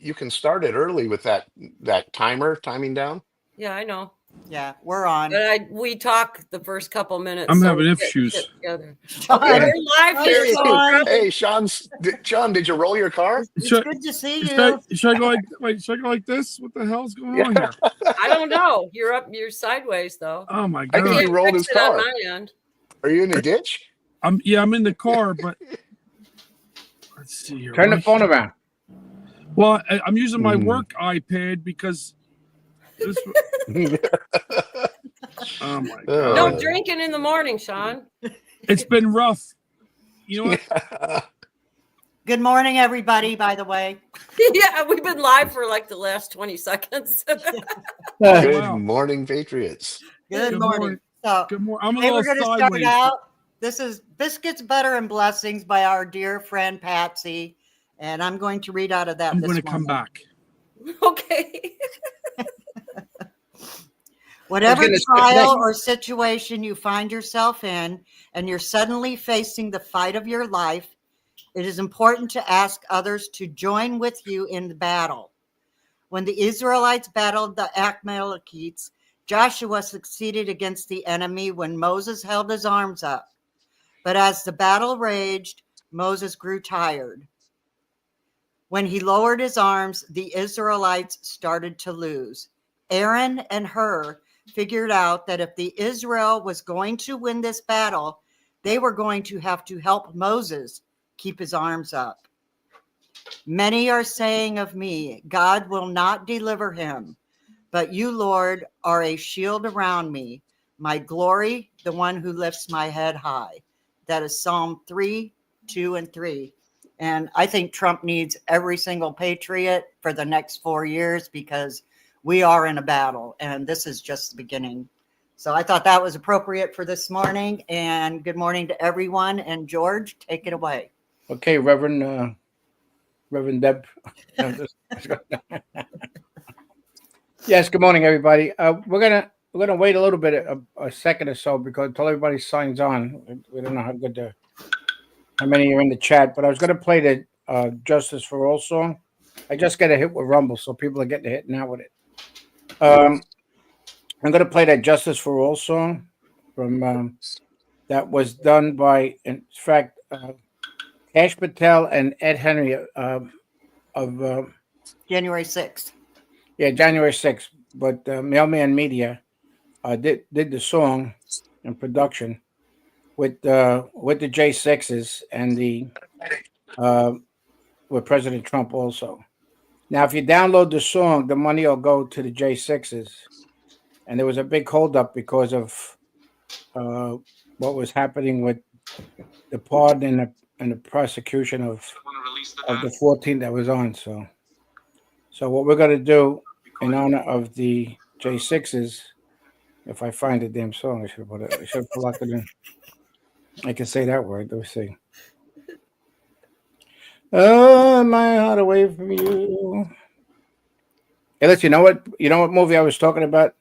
You can start it early with that timing down. Yeah, I know. Yeah, we're on. But we talk the first couple minutes. I'm so having we get issues. shit together. Sean. Okay, we're live Hi, here. So Sean. Hey, Sean, did you roll your car? It's Should, good to see should, you. should I go like wait? Should I go like this? What the hell's going on Yeah. here? I don't know. You're up. You're sideways though. Oh my I think god! he rolled his Fix it on car. my end. Are you in the ditch? I'm in the car, but let's see here. Turn the phone around. Well, I'm using my work iPad because this. Oh my god! No drinking in the morning, Sean. It's been rough. You know what? Good morning, everybody, by the way. Yeah, we've been live for like the last 20 seconds. Good morning, Patriots. Good morning. So, Good morning. I'm a today we're little going to start sideways. out. This is Biscuits, Butter, and Blessings by our dear friend Patsy. And I'm going to read out of that I'm this going to come morning. back. Okay. Whatever Okay, let's go trial next. or situation you find yourself in, and you're suddenly facing the fight of your life, it is important to ask others to join with you in the battle. When the Israelites battled the Amalekites, Joshua succeeded against the enemy when Moses held his arms up. But as the battle raged, Moses grew tired. When he lowered his arms, the Israelites started to lose. Aaron and Hur figured out that if the Israel was going to win this battle, they were going to have to help Moses keep his arms up. Many are saying of me, God will not deliver him, but you, Lord, are a shield around me, my glory, the one who lifts my head high. That is Psalm 3, 2, and 3. And I think Trump needs every single patriot for the next 4 years because we are in a battle, and this is just the beginning. So I thought that was appropriate for this morning, and good morning to everyone. And George, take it away. Okay, Reverend Deb. Yes, good morning, everybody. We're gonna wait a little bit, a second or so, because until everybody signs on, we don't know how many are in the chat. But I was gonna play the "Justice for All" song. I just got a hit with Rumble, so people are getting a hit now with it. I'm gonna play that "Justice for All" song from that was done by, in fact, Ash Patel and Ed Henry of January 6th. January 6th. But Mailman Media did the song and production with the J6s and the with President Trump also. Now, if you download the song, the money will go to the J6s. And there was a big holdup because of what was happening with the pardon and the prosecution of the 14 that was on. So what we're going to do in honor of the J6s, if I find the damn song, I should have locked it in. I can say that word. Let's see. Oh, my heart away from you. Hey, listen, you know what movie I was talking about?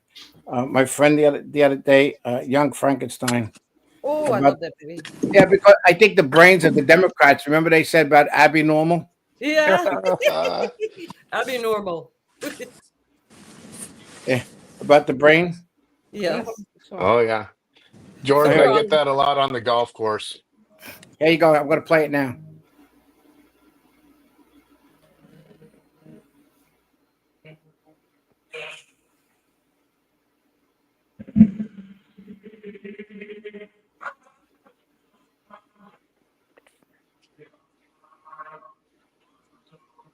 My friend the other day, Young Frankenstein. Oh, I love that movie. Yeah, because I think the brains of the Democrats. Remember they said about Abby Normal? Yeah. That'd be normal. Yeah, about the brain. Yes. Oh yeah, George, I get that a lot on the golf course. There you go. I'm going to play it now.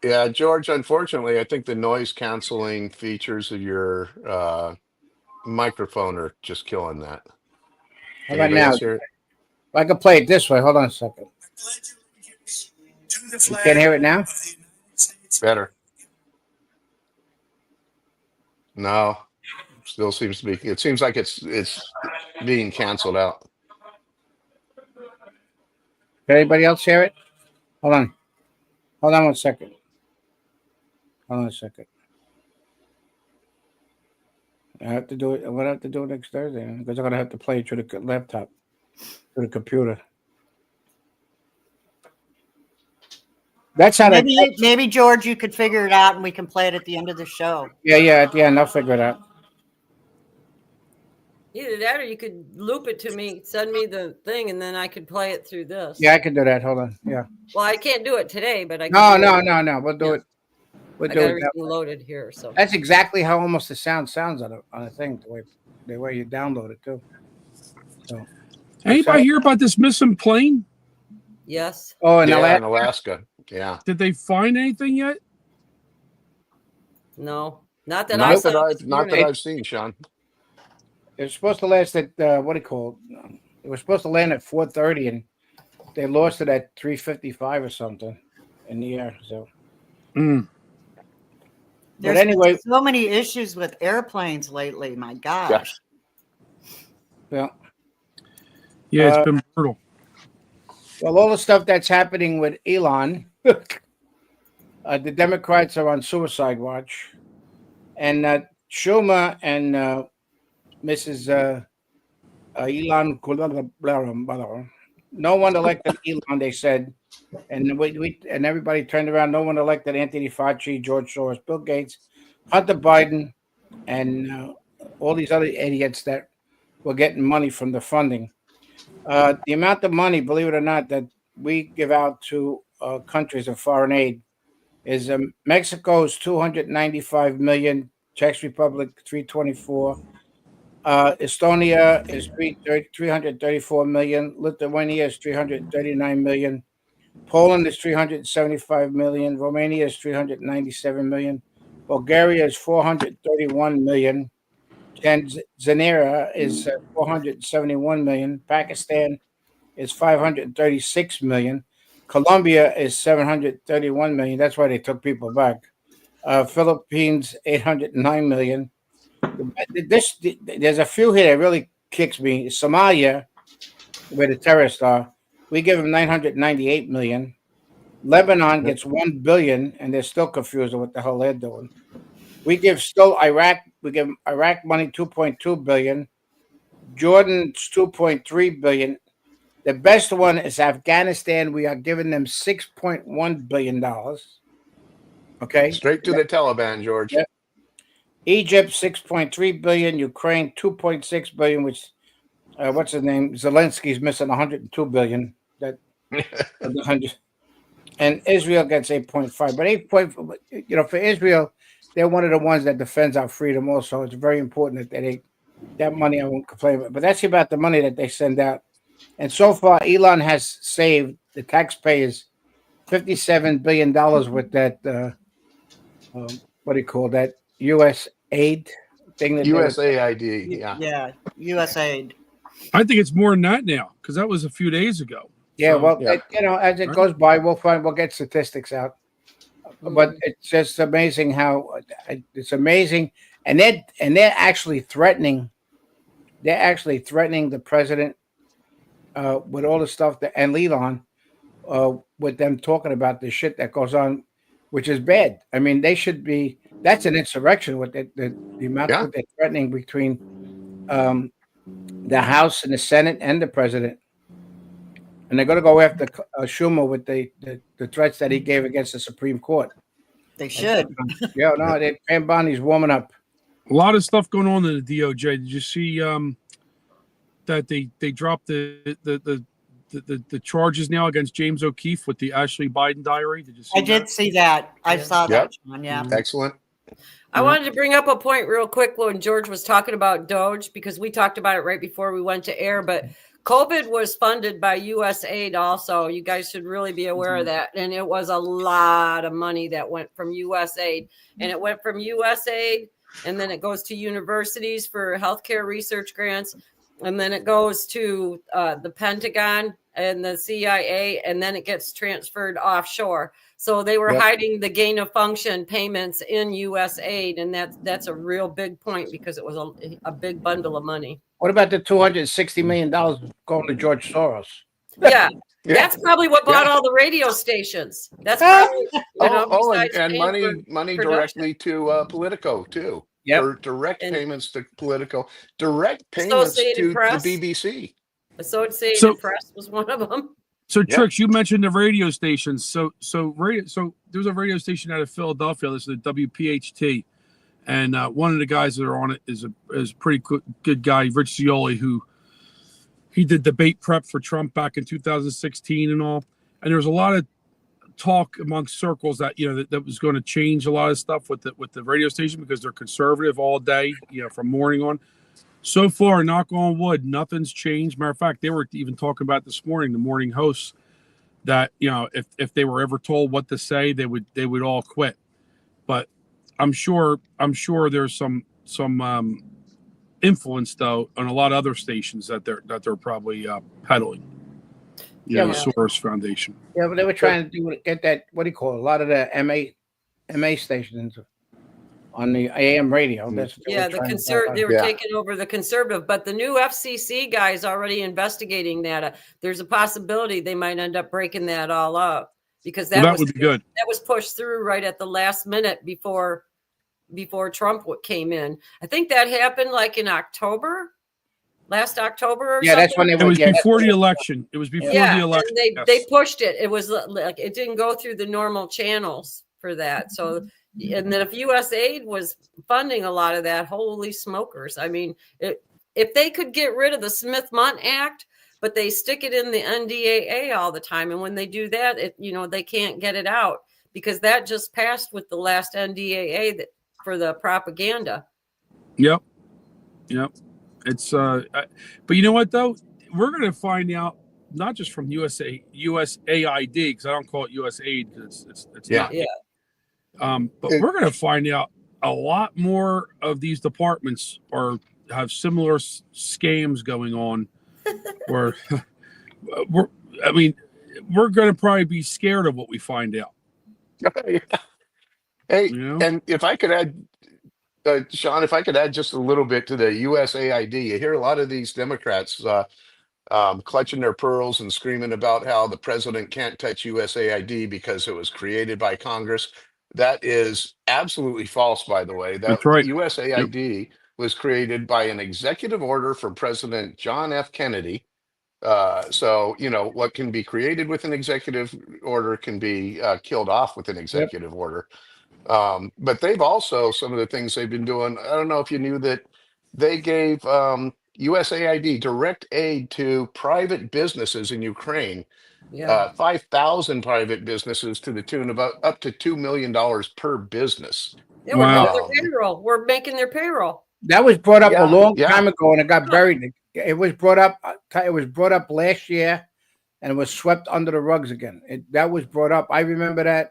Yeah, George, unfortunately, I think the noise canceling features of your microphone are just killing that. How about Anybody now? else hear it? I can play it this way. Hold on a second. You can't hear it now? Better. No, still seems to be. It seems like it's being canceled out. Can anybody else hear it? Hold on. Hold on one second. Hold on a second. I have to do it. I'm going to have to do it next Thursday because I'm going to have to play it through the laptop, through the computer. That's how that. Maybe George, you could figure it out and we can play it at the end of the show. Yeah. At the end, I'll figure it out. Either that or you could loop it to me, send me the thing, and then I could play it through this. Yeah, I can do that. Hold on. Yeah. Well, I can't do it today, but I No. can. No. We'll do Yeah. it. We'll I do got it. everything loaded here. So That's exactly how almost the sounds on a thing. The way you download it too. So. Anybody hear about this missing plane? yes. Oh, and Yeah, in Alaska. Yeah. Did they find anything yet? No. Not that I Not saw. that I've seen, Sean. it was supposed to last at what do you call it? It was supposed to land at 4:30, and they lost it at 3:55 or something in the air. So. Mm. There's But anyway, so many issues with airplanes lately. My gosh. yeah. Yeah, it's been brutal. Well, all the stuff that's happening with Elon, the Democrats are on suicide watch, and Schumer and Mrs. Elon, no one elected Elon. They said, and we and everybody turned around. No one elected Anthony Fauci, George Soros, Bill Gates, Hunter Biden, and all these other idiots that were getting money from the funding. The amount of money, believe it or not, that we give out to countries of foreign aid is Mexico's 295 million, Czech Republic 324, Estonia is 334 million, Lithuania is 339 million, Poland is 375 million, Romania is 397 million, Bulgaria is 431 million, Tanzania is 471 million, Pakistan is 536 million, Colombia is 731 million. That's why they took people back. Philippines 809 million. There's a few here that really kicks me. Somalia, where the terrorists are, we give them 998 million. Lebanon gets 1 billion, and they're still confused with what the hell they're doing. We give Iraq. We give Iraq money 2.2 billion. Jordan's 2.3 billion. The best one is Afghanistan. We are giving them $6.1 billion. Okay. Straight to the Taliban, George. Yeah. Egypt, 6.3 billion. Ukraine, 2.6 billion, which what's his name? Zelensky's missing 102 billion. That 100. And Israel gets 8.5. But 8.5, for Israel, they're one of the ones that defends our freedom also. It's very important that that money I won't complain about. But that's about the money that they send out. And so far, Elon has saved the taxpayers $57 billion with that, what do you call that, U.S. aid thing? USAID, yeah. Yeah, USAID. I think it's more than that now because that was a few days ago. Yeah, So, well, yeah. as it goes by, we'll get statistics out. But it's just amazing how it's amazing, and they're actually threatening. They're actually threatening the president with all the stuff and Elon with them talking about the shit that goes on, which is bad. I mean, they should be. That's an insurrection with the amount that they're threatening between the House and the Senate and the president. And they're going to go after Schumer with the threats that he gave against the Supreme Court. They should. Yeah, no, Pam Bondi's warming up. A lot of stuff going on in the DOJ. Did you see that they dropped the charges now against James O'Keefe with the Ashley Biden diary? Did you see? I did see that. I saw that, Sean. Yeah. Excellent. I wanted to bring up a point real quick when George was talking about Doge, because we talked about it right before we went to air, but COVID was funded by USAID also. You guys should really be aware of that. And it was a lot of money that went from USAID. And it went from USAID, and then it goes to universities for healthcare research grants. And then it goes to the Pentagon and the CIA, and then it gets transferred offshore. So they were hiding the gain of function payments in USAID, and that's a real big point because it was a big bundle of money. What about the $260 million going to George Soros? Yeah, that's probably what bought all the radio stations. That's probably and money directly to Politico too. Yeah, direct payments to Politico, direct payments to the BBC. Associated Press was one of them. So Yeah. Trix, you mentioned the radio stations. So there's a radio station out of Philadelphia. This is the WPHT, and one of the guys that are on it is a pretty good guy, Rich Zioli, who he did debate prep for Trump back in 2016 and all. And there was a lot of talk amongst circles that that was going to change a lot of stuff with the radio station because they're conservative all day, from morning on. So far, knock on wood, nothing's changed. Matter of fact, they were even talking about this morning, the morning hosts, that if they were ever told what to say, they would all quit. But I'm sure there's some influence though on a lot of other stations that they're probably peddling. The Soros Foundation. Yeah, but they were trying to get that, what do you call it? A lot of the MA stations on the AM radio. That's what they were taking over the conservative, but the new FCC guy is already investigating that. There's a possibility they might end up breaking that all up because that would be good. That was pushed through right at the last minute before Trump came in. I think that happened like in last October or something. That's when it was before the election. It was before the election. They pushed it. It was like it didn't go through the normal channels for that. So, and then if USAID was funding a lot of that, holy smokers! I mean, if they could get rid of the Smith-Mundt Act, but they stick it in the NDAA all the time, and when they do that, they can't get it out because that just passed with the last NDAA for the propaganda. Yep. It's but you know what though, we're going to find out not just from USAID because I don't call it USAID because it's not. Yeah. But we're going to find out a lot more of these departments have similar scams going on, where we're going to probably be scared of what we find out. Hey, and if I could add. Sean, if I could add just a little bit to the USAID, you hear a lot of these Democrats clutching their pearls and screaming about how the president can't touch USAID because it was created by Congress. That is absolutely false, by the way. That's right. USAID was created by an executive order from President John F. Kennedy. So, what can be created with an executive order can be killed off with an executive order. But they've also, some of the things they've been doing, I don't know if you knew that they gave USAID direct aid to private businesses in Ukraine, 5,000 private businesses to the tune of up to $2 million per business. Yeah, we're making their payroll. That was brought up a long time ago and it got buried. It was brought up last year and it was swept under the rugs again. That was brought up. I remember that.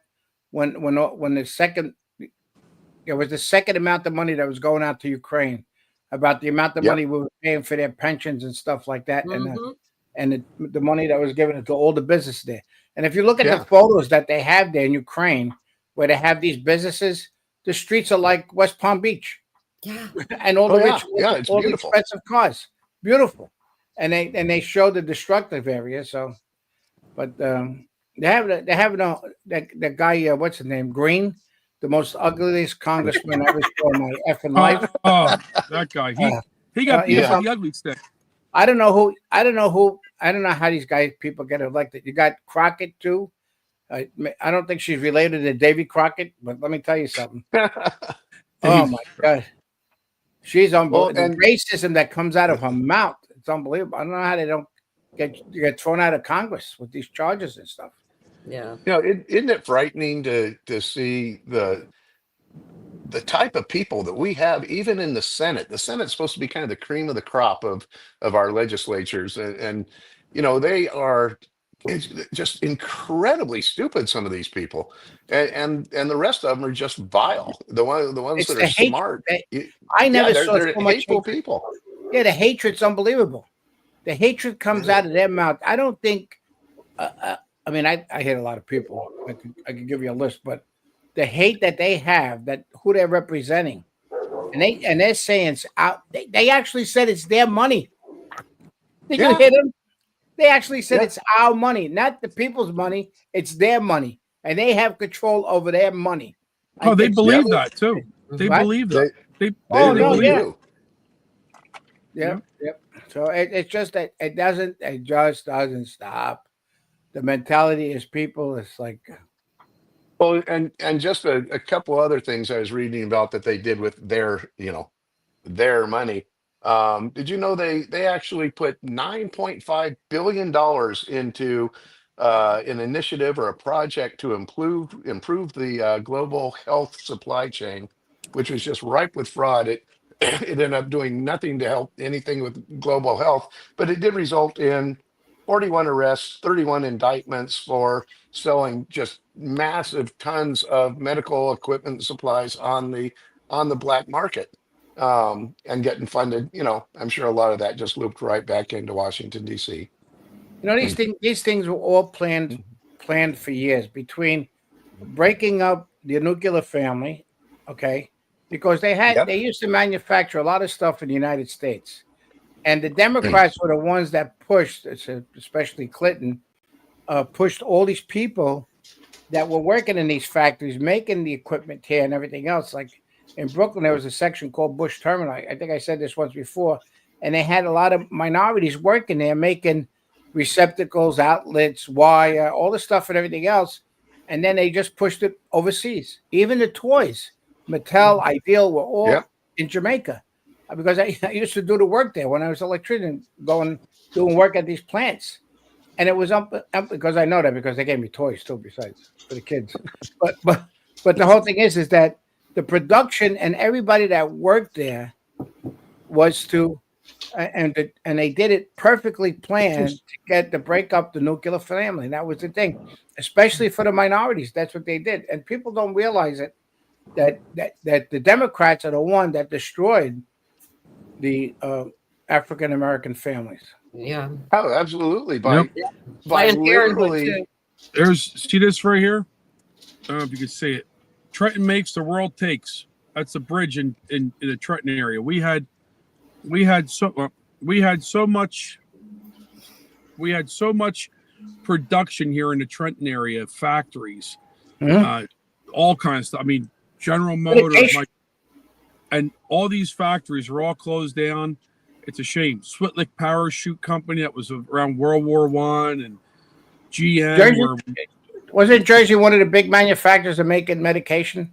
When the second, it was the second amount of money that was going out to Ukraine, about the amount of money we were paying for their pensions and stuff like that, and the money that was given to all the businesses there. And if you look at the photos that they have there in Ukraine, where they have these businesses, the streets are like West Palm Beach, and all the expensive cars, beautiful, and they show the destructive area. So, but. They have that guy. What's his name? Green, the most ugliest congressman I ever saw in my effing life. Oh, that guy. He got beat up with the ugly stick. I don't know who. I don't know how these people get elected. You got Crockett too. I don't think she's related to Davy Crockett, but let me tell you something. Oh my God, she's unbelievable. And racism that comes out of her mouth, it's unbelievable. I don't know how they don't get thrown out of Congress with these charges and stuff. Yeah. Isn't it frightening to see the type of people that we have, even in the Senate? The Senate's supposed to be kind of the cream of the crop of our legislatures, and they are just incredibly stupid. Some of these people, and the rest of them are just vile. The ones that are smart. I never saw so much hateful people. Yeah, the hatred's unbelievable. The hatred comes out of their mouth. I don't think. I mean, I hate a lot of people. I could give you a list, but the hate that they have, that who they're representing, and they're saying it's out. They actually said it's their money. Did you hear them? They actually said it's our money, not the people's money. It's their money, and they have control over their money. Oh, they believe that too. They believe that. They believe. Yep. So it's just that it just doesn't stop. the mentality is people. It's like, Well, and just a couple other things I was reading about that they did with their, their money. Did you know they actually put $9.5 billion into an initiative or a project to improve the global health supply chain, which was just ripe with fraud. It ended up doing nothing to help anything with global health, but it did result in 41 arrests, 31 indictments for selling just massive tons of medical equipment and supplies on the black market, and getting funded. I'm sure a lot of that just looped right back into Washington, D.C. these things were all planned for years, between breaking up the nuclear family, okay, because Yep. they used to manufacture a lot of stuff in the United States, and the Democrats were the ones that pushed, especially Clinton, pushed all these people that were working in these factories, making the equipment here and everything else. Like in Brooklyn, there was a section called Bush Terminal. I think I said this once before, and they had a lot of minorities working there, making receptacles, outlets, wire, all the stuff and everything else. And then they just pushed it overseas. Even the toys, Mattel, Ideal, were all Yep. in Jamaica, because I used to do the work there when I was an electrician, doing work at these plants. And it was up because I know that, because they gave me toys too, besides for the kids. But the whole thing is that the production and everybody that worked there was to, and they did it perfectly planned to break up the nuclear family. And that was the thing, especially for the minorities. That's what they did, and people don't realize it, that the Democrats are the one that destroyed the African American families. Yeah. Oh, absolutely. Yep. By Planned Parenthood, literally, too. See this right here? I don't know if you can see it. Trenton makes, the world takes. That's a bridge in the Trenton area. We had so much production here in the Trenton area, factories, all kinds of stuff. I mean, General Motors, and all these factories are all closed down. It's a shame. Switlick Parachute Company, that was around World War I, and GM. Wasn't Jersey one of the big manufacturers of making medication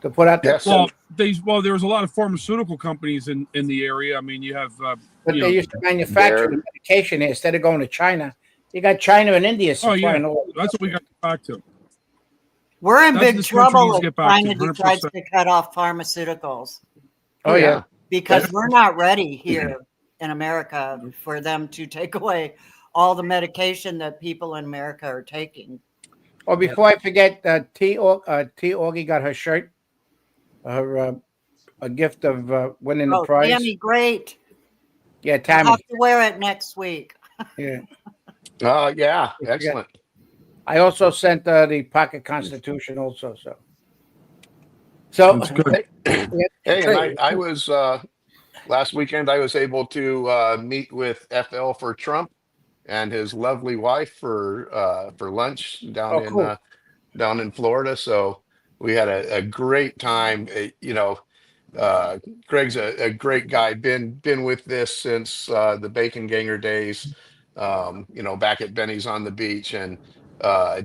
to put out there? yes. There was a lot of pharmaceutical companies in the area. I mean, you have, But they used to manufacture the medication here instead of going to China. You got China and India supplying all. That's what we got back to. We're in That's big what this country trouble needs to if get back to, China decides 100%. to cut off pharmaceuticals, Oh yeah. because we're not ready here in America for them to take away all the medication that people in America are taking. Oh, before I forget, T. Augie got her shirt, a gift of winning the prize. Tammy, great. Yeah, I'll Tammy. have to wear it next week. Yeah. Yeah, excellent. I also sent the Pocket Constitution also. So That's good. Hey, and I was last weekend. I was able to meet with FL for Trump and his lovely wife for lunch cool. Down in Florida. So we had a great time. Greg's a great guy. Been with this since the Bacon Ganger days. Back at Benny's on the beach, and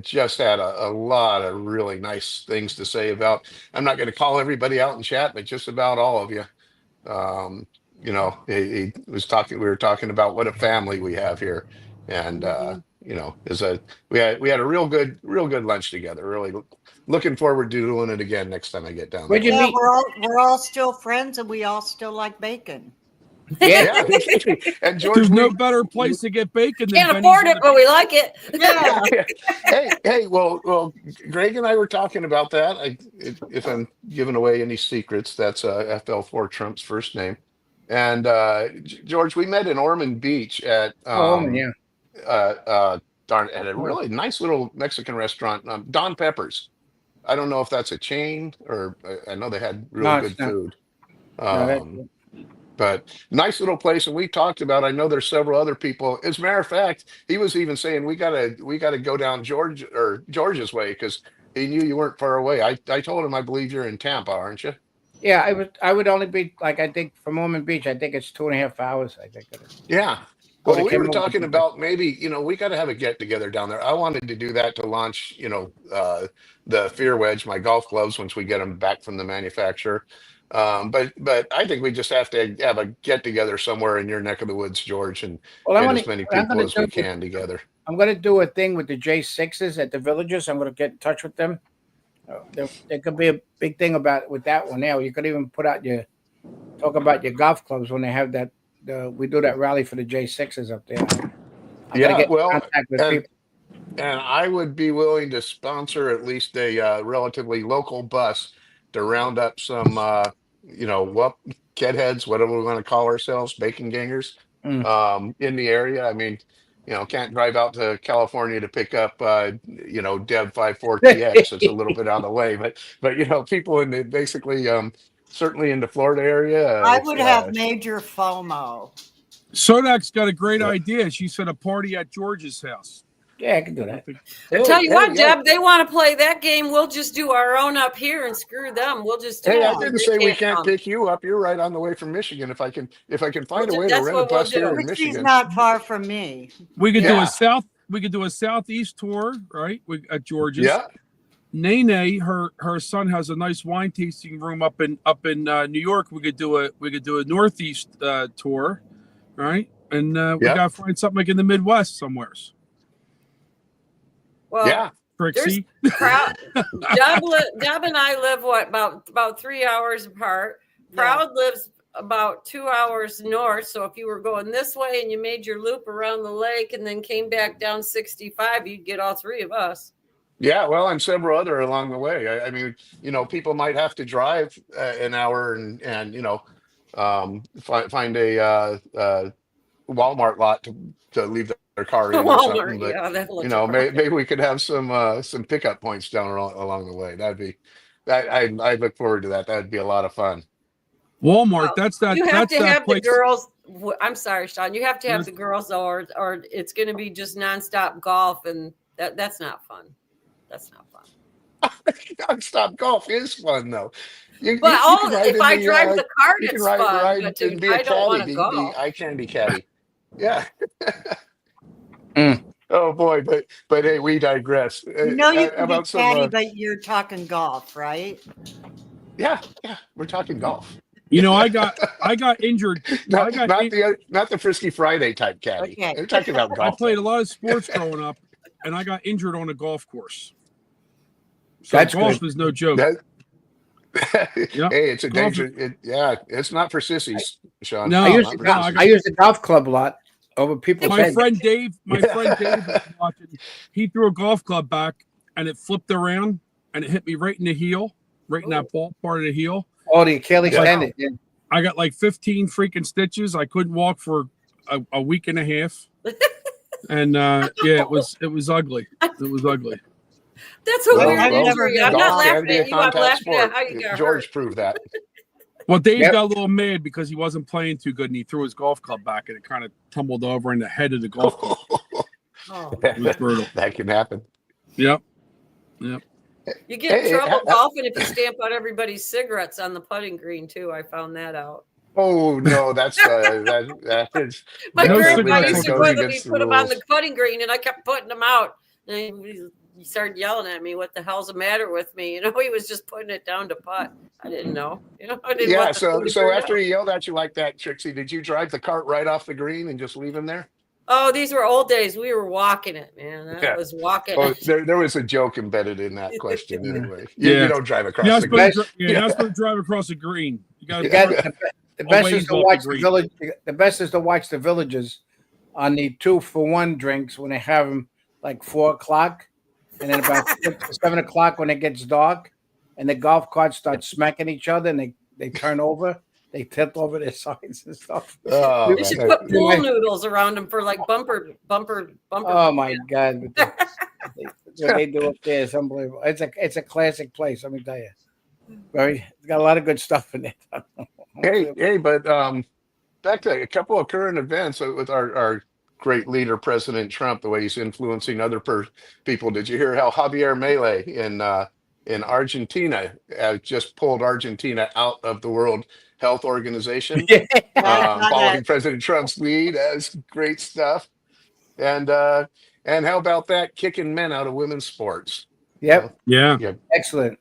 just had a lot of really nice things to say about. I'm not going to call everybody out in chat, but just about all of you. He was talking. We were talking about what a family we have here, and we had a real good lunch together. Really looking forward to doing it again next time I get down there. Where'd you meet? We're all still friends, and we all still like bacon. Yeah. And George, There's no better place to get bacon than Can't Benny's afford it, Lunch. but we like it. Yeah. hey, well, Greg and I were talking about that. If I'm giving away any secrets, that's FL4 Trump's first name. And George, we met in Ormond Beach at at a really nice little Mexican restaurant, Don Peppers. I don't know if that's a chain, or I know they had really good food. But nice little place, and we talked about. I know there's several other people. As a matter of fact, he was even saying we gotta go down George's way, because he knew you weren't far away. I told him I believe you're in Tampa, aren't you? Yeah, I would only be, like, I think from Ormond Beach, I think it's 2.5 hours. I think it is. Yeah. Oh, Well, they we came were over. talking about maybe, we got to have a get together down there. I wanted to do that to launch, the Fear Wedge, my golf gloves, once we get them back from the manufacturer. But I think we just have to have a get together somewhere in your neck of the woods, George, and Well, get as many what I'm people going to as we do. can together. I'm going to do a thing with the J6s at the villages. I'm going to get in touch with them. There could be a big thing with that one now. You could even talk about your golf clubs when they have that. We do that rally for the J6s up there. I'm going to Yeah, get in well, contact with and people. and I would be willing to sponsor at least a relatively local bus to round up some, what heads, whatever we want to call ourselves, bacon gangers, Mm. in the area. I mean, can't drive out to California to pick up, Dev 54TX. It's a little bit out of the way, but people in the basically, certainly in the Florida area. I would have major FOMO. Sodak's got a great idea. She said a party at George's house. Yeah, I can do that. I tell you what, yeah. Deb, they want to play that game. We'll just do our own up here and screw them. We'll just do Hey, I it. didn't They say we can't come. pick you up. You're right on the way from Michigan. If I can find a way to That's rent a what we'll bus here do. in Frisky's Michigan. not far from me. We could Yeah. do a southeast tour, right? At George's. Yeah. Nene, her son has a nice wine tasting room up in New York. We could do a northeast tour, right? And we Yeah. gotta find something like in the Midwest somewheres. Well, Yeah. Trixie. Proud, Deb and I live about 3 hours apart. Proud lives about 2 hours north. So if you were going this way and you made your loop around the lake and then came back down 65, you'd get all three of us. Yeah, well, and several other along the way. I mean, people might have to drive an hour and find a Walmart lot to leave their car in or Walmart, something. But yeah, that looks right. maybe we could have some pickup points down along the way. I look forward to that. That'd be a lot of fun. Walmart. That's that. You have That's to that have place. the girls. I'm sorry, Sean. You have to have the girls, or it's going to be just nonstop golf, and that's not fun. That's not fun. Nonstop golf is fun, though. But if I drive the cart, it's fun. But and be a I don't want caddy, to go. I can be caddy. Yeah. Mm. Oh boy, but hey, we digress. You know you can be about some, caddy, but you're talking golf, right? yeah, we're talking golf. I got injured. Not the Frisky Friday type caddy. Okay. We're talking about I golf. played a lot of sports growing up, and I got injured on a golf course. So That's golf good. is no joke. Hey, it's a Golf- danger. It's not for sissies, Sean. No, I use Not for I use the golf club a lot over people's my heads. friend Dave was watching. He threw a golf club back, and it flipped around, and it hit me right in the heel, right in that ball part of the heel. Oh, the Achilles Yeah. tendon. Yeah. I got like 15 freaking stitches. I couldn't walk for a week and a half. And it was ugly. It was ugly. That's a Well, weird I've never injury. been I'm not golf can laughing be a at you. I'm contact laughing at sport. how you got George hurt. proved that. Well, Dave Yep. got a little mad because he wasn't playing too good, and he threw his golf club back, and it kind of tumbled over in the head of the golf club. Oh. It was brutal. That can happen. Yep. You get in Hey, trouble golfing if you stamp out everybody's cigarettes on the putting green too. I found that out. Oh no, that's that is. My No grandpa cigarettes used to on go green to me against the put them on the rules. putting green, and I kept putting them out. And he started yelling at me, "What the hell's the matter with me?" He was just putting it down to putt. I didn't know. I didn't. Yeah. want the So thing to so burn after out. he yelled at you like that, Trixie, did you drive the cart right off the green and just leave him there? Oh, these were old days. We were walking it, man. I Yeah. was walking Oh, it. there was a joke embedded in that question anyway. Yeah. You don't drive across You're not the supposed green. to, you're not supposed to drive across the green. You got You got the best Always is to off the watch the green. village. The best is to watch the villages on the 2-for-1 drinks when they have them like 4 o'clock, and then about 7 o'clock when it gets dark, and the golf carts start smacking each other, and they turn over, they tilt over their sides and stuff. Oh, You should man. put pool noodles around them for like bumper. Oh my God! What they do up there is unbelievable. It's a classic place. Let me tell you. It's got a lot of good stuff in it. Hey, but back to a couple of current events with our great leader, President Trump, the way he's influencing other people. Did you hear how Javier Milei in Argentina just pulled Argentina out of the World Health Organization, Yeah. Yeah, I saw following that. President Trump's lead. That's great stuff. And how about that, kicking men out of women's sports? You know, Yep. Yeah. yeah, Excellent.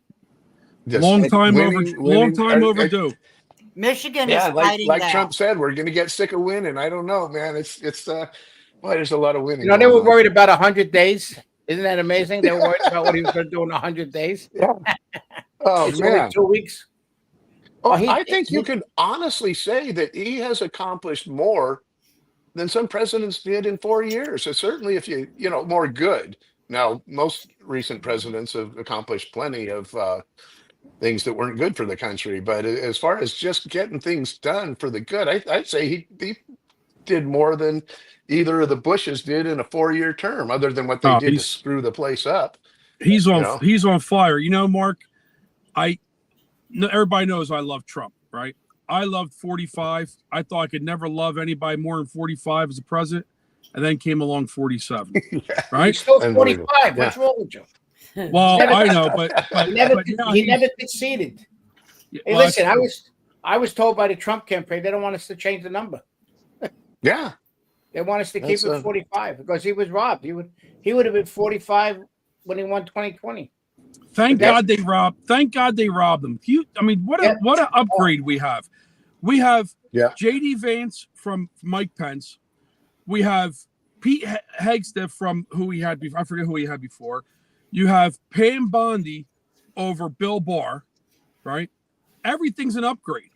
just Long time winning. overdue. Michigan is Yeah, fighting like that. Trump said, we're going to get sick of winning. I don't know, man. Boy, there's a lot of winning You know, they going were on. worried about 100 days. Isn't that amazing? They were worried about what he was going to do in 100 days. Yeah. Oh It's only man. 2 weeks. Oh, Oh, I think you could honestly say that he has accomplished more than some presidents did in 4 years. So certainly, if more good. Now, most recent presidents have accomplished plenty of things that weren't good for the country. But as far as just getting things done for the good, I'd say he did more than either of the Bushes did in a 4-year term, other than what they Oh, did to screw the place up. he's You on know, he's on fire. You know, Mark, everybody knows I love Trump, right? I loved 45. I thought I could never love anybody more than 45 as a president, and then came along 47, yeah, right? He's still unbelievable. 45. Yeah. What's wrong with you? Well, Never- I know, but He never, now he he's- never conceded. Hey, well, listen, that's- I was told by the Trump campaign they don't want us to change the number. Yeah. They want us to keep That's, it 45 because he was robbed. He would have been 45 when he won 2020. Thank But that- God they robbed. Thank God they robbed them. I mean, what Yeah. an upgrade we have. We have Yeah. JD Vance from Mike Pence. We have Pete Hegseth from who he had before. I forget who he had before. You have Pam Bondi over Bill Barr, right? Everything's an upgrade.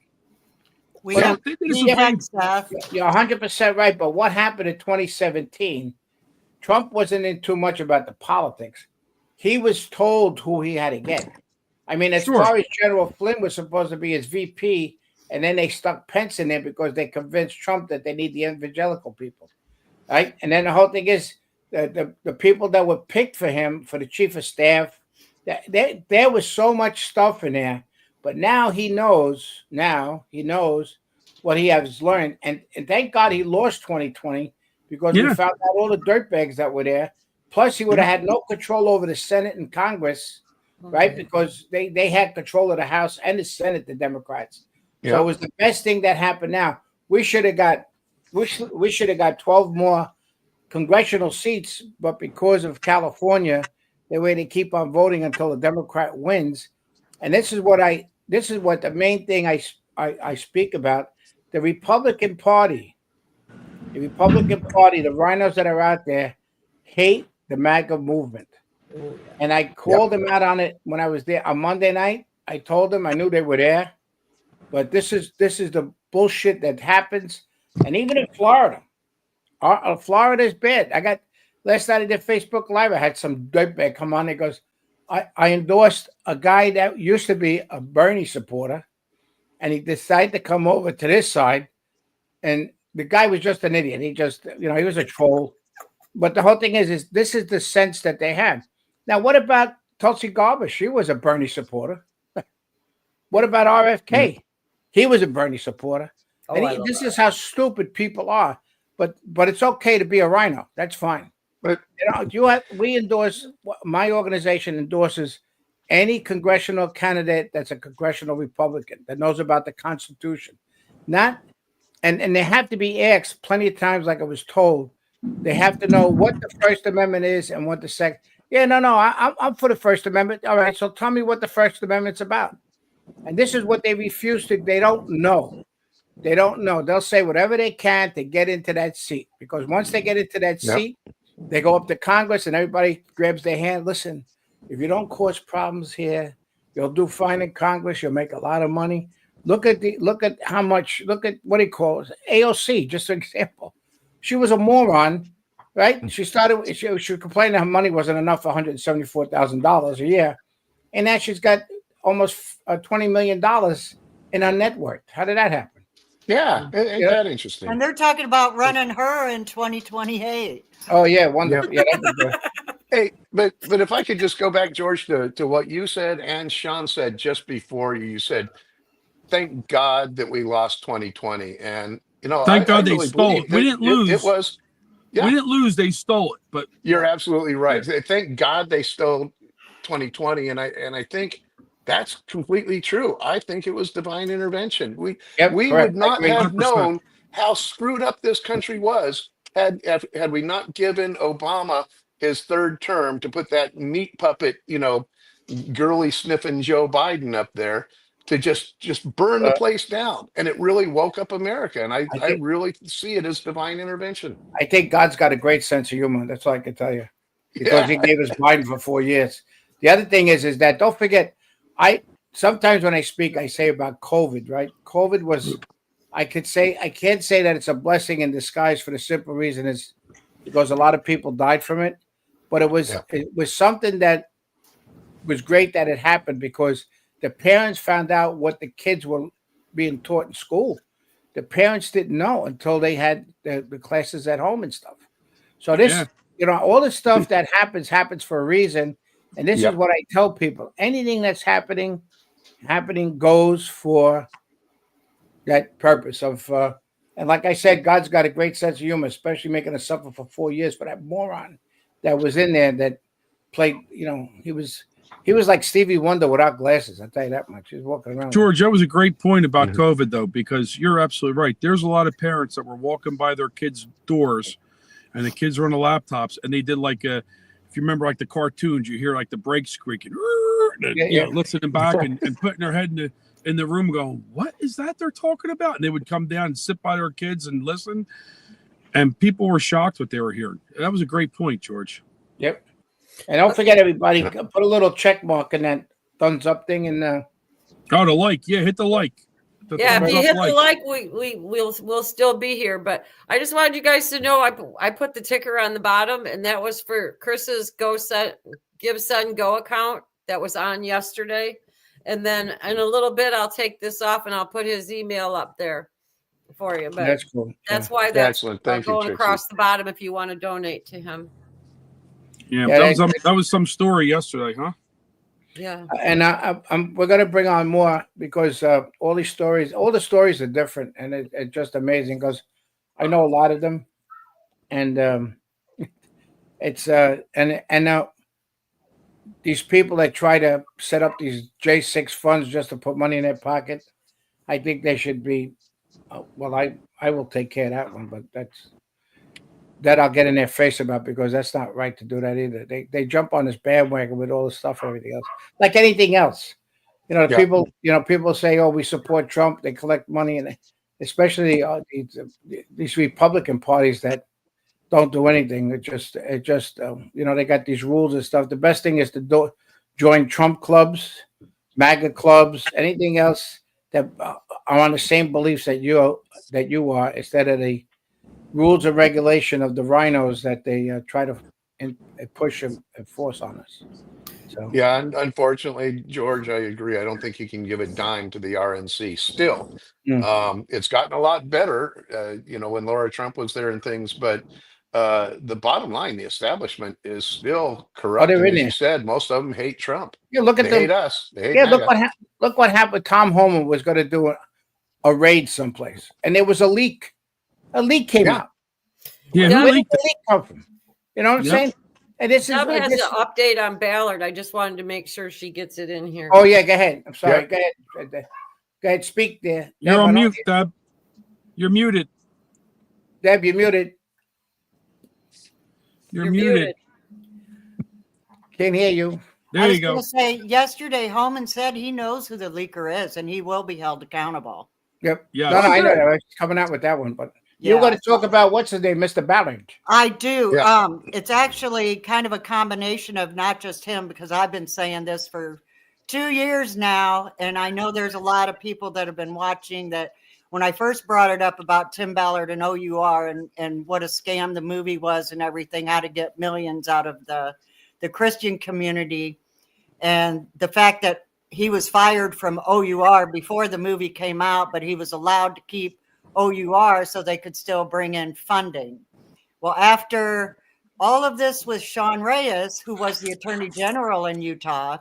We So have they did us a we favor. have stuff. You're 100% right. But what happened in 2017? Trump wasn't in too much about the politics. He was told who he had to get. I mean, as Sure. far as General Flynn was supposed to be his VP, and then they stuck Pence in there because they convinced Trump that they need the evangelical people, right? And then the whole thing is the people that were picked for him for the chief of staff, there was so much stuff in there. But now he knows. Now he knows what he has learned, and thank God he lost 2020 because we Yeah. found out all the dirtbags that were there. Plus, he would have had no control over the Senate and Congress, right? Because they had control of the House and the Senate, the Democrats. So Yeah. it was the best thing that happened. Now we should have got 12 more congressional seats, but because of California, they way to keep on voting until a Democrat wins. And this is what the main thing I speak about. The Republican Party, the rhinos that are out there, hate the MAGA movement. And I called them out on it when I was there on Monday night. I told them I knew they were there, but this is the bullshit that happens. And even in Florida, Florida is bad. I got last night I did Facebook Live. I had some dirtbag come on. It goes, I endorsed a guy that used to be a Bernie supporter, and he decided to come over to this side. And the guy was just an idiot. He just, he was a troll. But the whole thing is this is the sense that they have. Now, what about Tulsi Gabbard? She was a Bernie supporter. What about RFK? He was a Bernie supporter. Oh, And I love this that. is how stupid people are. But it's okay to be a rhino. That's fine. But We endorse. My organization endorses any congressional candidate that's a congressional Republican that knows about the Constitution. Not, and they have to be asked plenty of times, like I was told. They have to know what the First Amendment is and what the second. Yeah, no, I'm for the First Amendment. All right, so tell me what the First Amendment's about. And this is what they refuse to. They don't know. They don't know. They'll say whatever they can to get into that seat, because once they get into that Yep. seat, they go up to Congress and everybody grabs their hand. Listen, if you don't cause problems here, you'll do fine in Congress. You'll make a lot of money. Look at what he calls AOC, just an example. She was a moron, right? She complained that her money wasn't enough for $174,000 a year, and now she's got almost $20 million in her net worth. How did that happen? yeah, ain't that interesting? And they're talking about running her in 2028. Oh yeah, wonderful. Yeah, that'd be good. Hey, but if I could just go back, George, to what you said and Sean said just before you said, thank God that we lost 2020. And Thank God they really stole believe it. We didn't lose. It was, yeah. We didn't lose. They stole it. But You're absolutely right. Thank God they stole 2020, and I think that's completely true. I think it was divine intervention. Yep, We correct. would I not agree. have 100%. known how screwed up this country was had we not given Obama his third term to put that meat puppet, girly sniffing Joe Biden up there to just burn the Uh, place down. And it really woke up America. And I I think really see it as divine intervention. I think God's got a great sense of humor. That's all I can tell you, because He Yeah. gave us Biden for 4 years. The other thing is that don't forget, I sometimes when I speak, I say about COVID. Right? COVID was, I can't say that it's a blessing in disguise for the simple reason is because a lot of people died from it, but Yeah. it was something that was great that it happened because the parents found out what the kids were being taught in school. The parents didn't know until they had the classes at home and stuff. So Yeah. this, all the stuff that happens for a reason. And this is Yep. what I tell people: anything that's happening goes for that purpose of. And like I said, God's got a great sense of humor, especially making us suffer for 4 years for that moron that was in there that played. He was like Stevie Wonder without glasses. I'll tell you that much. He was walking around. George, that was a great point about Mhm. COVID, though, because you're absolutely right. There's a lot of parents that were walking by their kids' doors, and the kids were on the laptops, and they did like if you remember, like the cartoons, you hear like the brakes squeaking, and, Yeah. listening back and putting their head in the room, going, "What is that they're talking about?" And they would come down and sit by their kids and listen, and people were shocked what they were hearing. That was a great point, George. Yep. And don't forget, everybody, put a little check mark in that thumbs up thing. And Oh, the like, yeah, hit the like. The Yeah, if thumbs you up hit the like, we'll still be here. But I just wanted you guys to know I put the ticker on the bottom, and that was for Chris's Give Send Go account that was on yesterday. And then in a little bit, I'll take this off and I'll put his email up there for you. But that's cool. that's why that's Excellent. Thank you, going Trixie. across the bottom if you want to donate to him. Yeah, Yeah, that was some story yesterday, huh? Yeah. And we're going to bring on more because all the stories are different, and it's just amazing because I know a lot of them, and it's and now these people that try to set up these J6 funds just to put money in their pocket, I think they should be. Well, I will take care of that one, but that I'll get in their face about because that's not right to do that either. They jump on this bandwagon with all the stuff and everything else, like anything else. Yeah. People say, "Oh, we support Trump." They collect money, and especially these Republican parties that don't do anything. It just they got these rules and stuff. The best thing is to join Trump clubs, MAGA clubs, anything else that are on the same beliefs that you are, instead of the rules and regulation of the rhinos that they try to push and force on us. So Yeah, and unfortunately, George, I agree. I don't think you can give a dime to the RNC. Still, it's gotten a lot better, when Laura Trump was there and things. But the bottom line, the establishment is still corrupt. they're And in as there. you said, most of them hate Trump. Yeah, look at They hate us. They hate Yeah, MAGA. look what happened. Tom Homan was going to do a raid someplace, and there was a leak. A leak came Yeah. out. Yeah, Yeah. who Where did leaked the it? leak come from? You know what I'm Yep. saying? And this is Deb has an update on Ballard. I just wanted to make sure she gets it in here. Oh yeah, go ahead. I'm sorry. Yeah. Go ahead. Go ahead. Speak there. You're Deb, on I don't mute, hear- Deb. You're muted. Deb, you're muted. You're muted. Can't hear you. There I you was go. going to say yesterday, Homan said he knows who the leaker is and he will be held accountable. Yep. Yes. No, I know good. that. I was coming out with that one, but Yeah. you're going to talk about what's his name, Mr. Ballard. I do. Yeah. It's actually kind of a combination of not just him, because I've been saying this for 2 years now, and I know there's a lot of people that have been watching that. When I first brought it up about Tim Ballard and OUR and what a scam the movie was and everything, how to get millions out of the Christian community, and the fact that he was fired from OUR before the movie came out, but he was allowed to keep OUR so they could still bring in funding. Well, after all of this with Sean Reyes, who was the attorney general in Utah,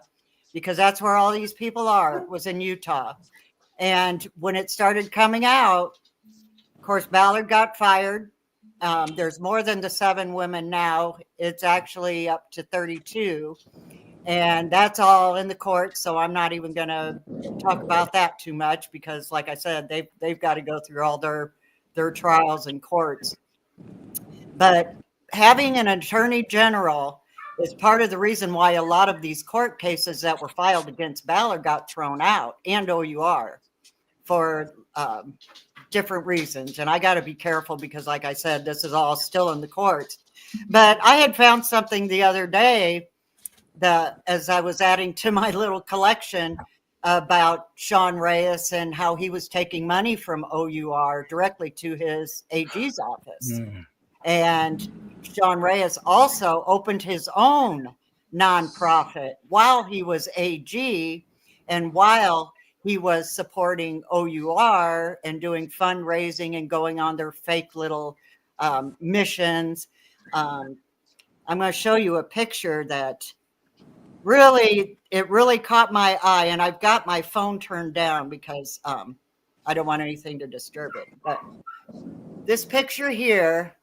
because that's where all these people are, was in Utah. And when it started coming out, of course, Ballard got fired. There's more than the 7 women now. It's actually up to 32. And that's all in the court. So I'm not even going to talk about that too much because, like I said, they've got to go through all their trials in courts. But having an attorney general is part of the reason why a lot of these court cases that were filed against Ballard got thrown out, and OUR, for different reasons. And I got to be careful because, like I said, this is all still in the courts. But I had found something the other day that, as I was adding to my little collection, about Sean Reyes and how he was taking money from OUR directly to his AG's office. And Sean Reyes also opened his own nonprofit while he was AG and while he was supporting OUR and doing fundraising and going on their fake little missions. I'm going to show you a picture that really caught my eye, and I've got my phone turned down because I don't want anything to disturb it. But this picture here,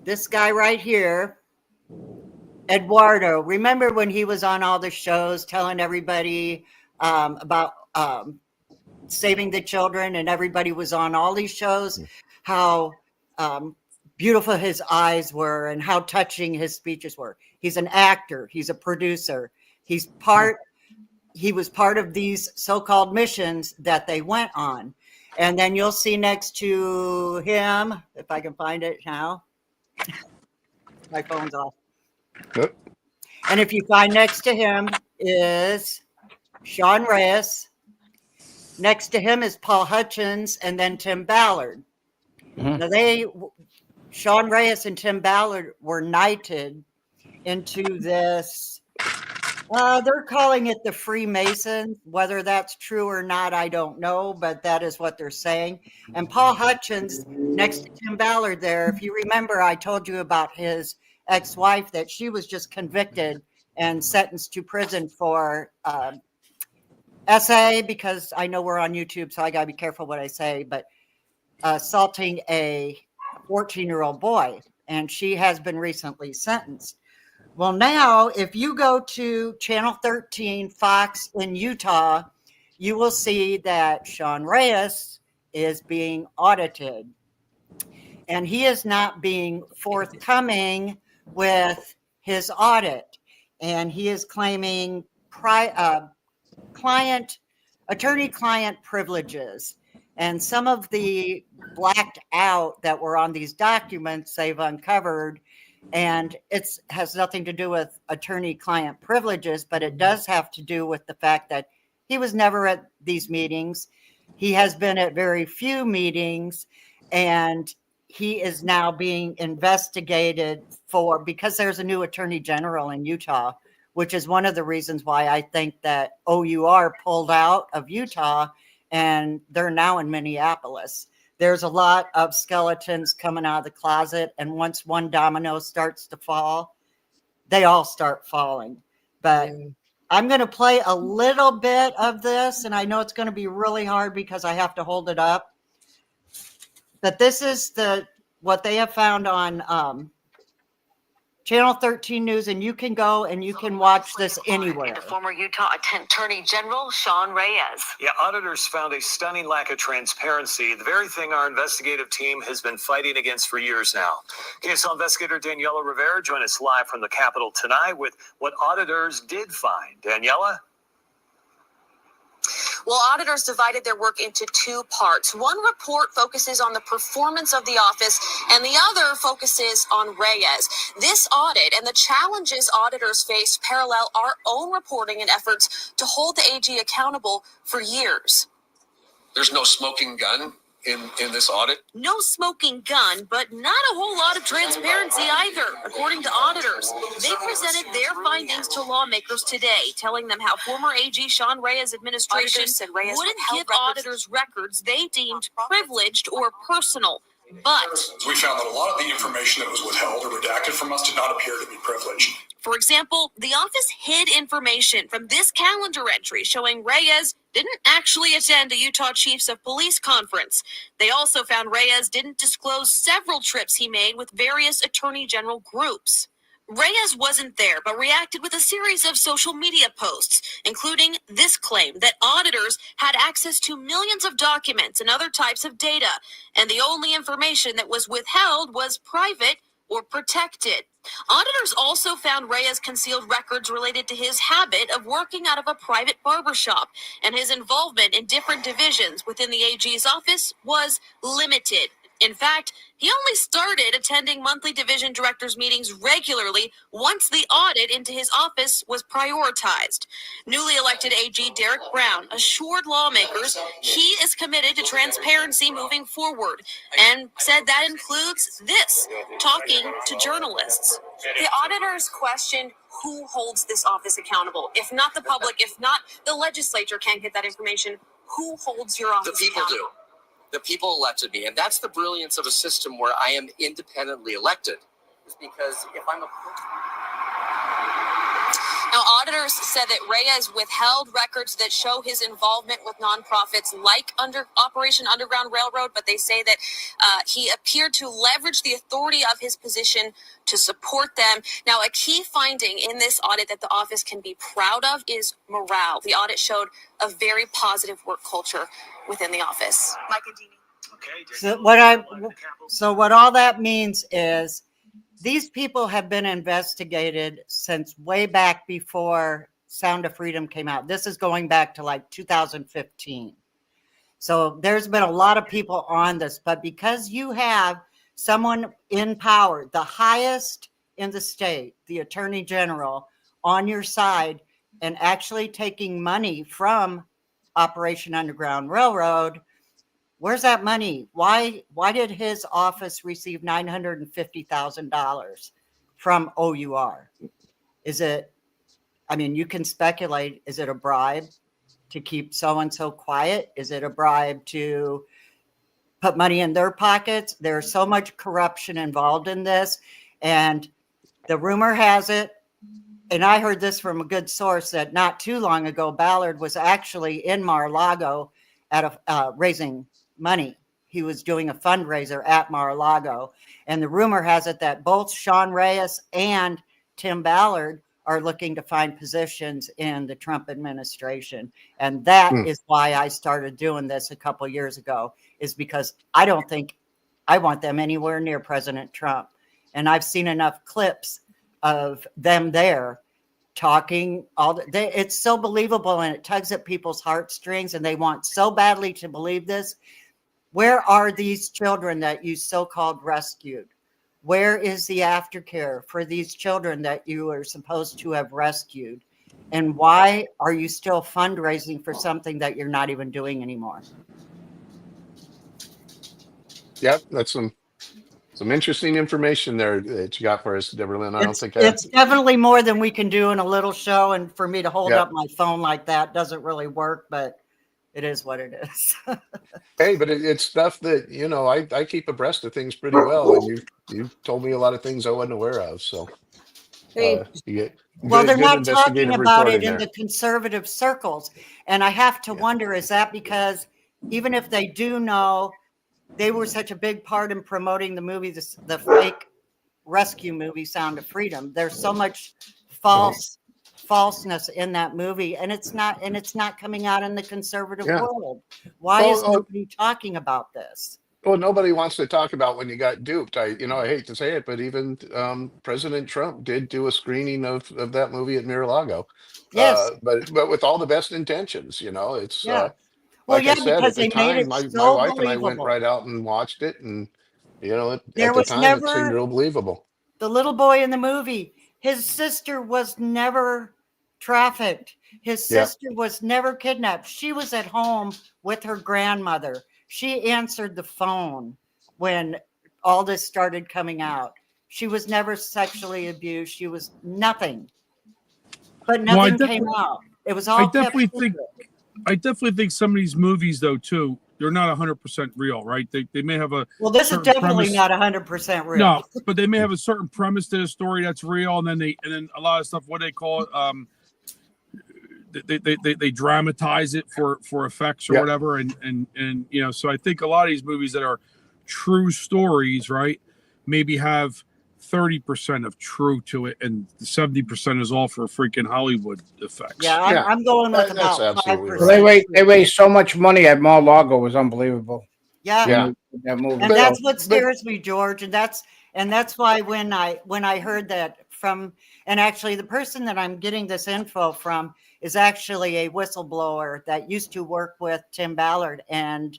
this guy right here, Eduardo, remember when he was on all the shows telling everybody about saving the children, and everybody was on all these shows, how beautiful his eyes were and how touching his speeches were. He's an actor. He's a producer. He was part of these so-called missions that they went on. And then you'll see next to him, if I can find it now. My phone's off. Yep. And if you find next to him is Sean Reyes. Next to him is Paul Hutchins, and then Tim Ballard. Now Sean Reyes and Tim Ballard were knighted into this. They're calling it the Freemasons. Whether that's true or not, I don't know, but that is what they're saying. And Paul Hutchins, next to Tim Ballard there, if you remember, I told you about his ex-wife, that she was just convicted and sentenced to prison for SA, because I know we're on YouTube, so I got to be careful what I say, but assaulting a 14-year-old boy, and she has been recently sentenced. Well, now, if you go to Channel 13 Fox in Utah, you will see that Sean Reyes is being audited, and he is not being forthcoming with his audit, and he is claiming attorney-client privileges, and some of the blacked out that were on these documents they've uncovered, and it has nothing to do with attorney-client privileges, but it does have to do with the fact that he was never at these meetings. He has been at very few meetings, and he is now being investigated because there's a new attorney general in Utah, which is one of the reasons why I think that OUR pulled out of Utah and they're now in Minneapolis. There's a lot of skeletons coming out of the closet, and once one domino starts to fall, they all start falling. But I'm going to play a little bit of this, and I know it's going to be really hard because I have to hold it up. But this is what they have found on Channel 13 News, and you can go and you can watch this anywhere. Into former Utah Attorney General Sean Reyes. Yeah, auditors found a stunning lack of transparency, the very thing our investigative team has been fighting against for years now. KSL investigator Daniela Rivera joined us live from the Capitol tonight with what auditors did find. Daniela? Well, auditors divided their work into two parts. One report focuses on the performance of the office, and the other focuses on Reyes. This audit and the challenges auditors faced parallel our own reporting and efforts to hold the AG accountable for years. There's no smoking gun in this audit? No smoking gun, but not a whole lot of transparency either, according to auditors. They presented their findings to lawmakers today, telling them how former AG Sean Reyes' administration wouldn't give auditors records they deemed privileged or personal. But we found that a lot of the information that was withheld or redacted from us did not appear to be privileged. For example, the office hid information from this calendar entry showing Reyes didn't actually attend a Utah Chiefs of Police conference. They also found Reyes didn't disclose several trips he made with various attorney general groups. Reyes wasn't there, but reacted with a series of social media posts, including this claim that auditors had access to millions of documents and other types of data, and the only information that was withheld was private or protected. Auditors also found Reyes concealed records related to his habit of working out of a private barbershop, and his involvement in different divisions within the AG's office was limited. In fact, he only started attending monthly division directors meetings regularly once the audit into his office was prioritized. Newly elected AG Derek Brown assured lawmakers he is committed to transparency moving forward and said that includes this, talking to journalists. The auditors questioned who holds this office accountable. If not the public, if not the legislature can't get that information, who holds your office The people accountable? do. The people elected me, and that's the brilliance of a system where I am independently elected. Is because if I'm a Now, auditors said that Reyes withheld records that show his involvement with nonprofits like Operation Underground Railroad, but they say that he appeared to leverage the authority of his position to support them. Now, a key finding in this audit that the office can be proud of is morale. The audit showed a very positive work culture within the office. So what all that means is these people have been investigated since way back before Sound of Freedom came out. This is going back to like 2015. So there's been a lot of people on this, but because you have someone in power, the highest in the state, the Attorney General, on your side and actually taking money from Operation Underground Railroad, where's that money? Why did his office receive $950,000 from OUR? Is it, I mean, you can speculate, is it a bribe to keep so-and-so quiet? Is it a bribe to put money in their pockets? There's so much corruption involved in this. And the rumor has it, and I heard this from a good source, that not too long ago, Ballard was actually in Mar-a-Lago at raising money. He was doing a fundraiser at Mar-a-Lago. And the rumor has it that both Sean Reyes and Tim Ballard are looking to find positions in the Trump administration. And that is why I started doing this a couple years ago, is because I don't think I want them anywhere near President Trump. And I've seen enough clips of them there talking it's so believable, and it tugs at people's heartstrings, and they want so badly to believe this. Where are these children that you so-called rescued? Where is the aftercare for these children that you are supposed to have rescued? And why are you still fundraising for something that you're not even doing anymore? Yep, that's some interesting information there that you got for us, Deborah Lynn. It's definitely more than we can do in a little show, and for me to hold Yep. up my phone like that doesn't really work, but it is what it is. Hey, but it's stuff that, you know, I keep abreast of things pretty well, and you've told me a lot of things I wasn't aware of. So Hey, you get Well, they're good not talking investigative about it reporting in there. the conservative circles. And I have to wonder, is that because even if they do know, they were such a big part in promoting the movie, the fake rescue movie, Sound of Freedom. There's so much falseness in that movie, and it's not coming out in the conservative Yeah. world. Why is nobody talking about this? Well, nobody wants to talk about when you got duped. I hate to say it, but even President Trump did do a screening of that movie at Mar-a-Lago. Yes. But with all the best intentions, it's Yeah. Well, like yeah, I said, because at the they made time, it my so wife and I went believable. right out and watched it, and at There the was time it seemed never real believable. the little boy in the movie. His sister was never trafficked. His Yeah. sister was never kidnapped. She was at home with her grandmother. She answered the phone when all this started coming out. She was never sexually abused. She was nothing. But Well, I nothing came out. It was all kept definitely secret. think some of these movies, though, too, they're not 100% real, right? They may have a Well, this is certain definitely premise. not 100% real. No, but they may have a certain premise to the story that's real, and then a lot of stuff. What they call it, they dramatize it for effects or Yeah. whatever, and so I think a lot of these movies that are true stories, right, maybe have 30% of true to it, and 70% is all for freaking Hollywood effects. Yeah, I'm going with That's about absolutely 5%. right. They raised so much money at Mar-a-Lago. It was unbelievable. Yeah. Yeah. That movie. And that's So- what scares me, George. And that's why when I heard that from, and actually the person that I'm getting this info from is actually a whistleblower that used to work with Tim Ballard and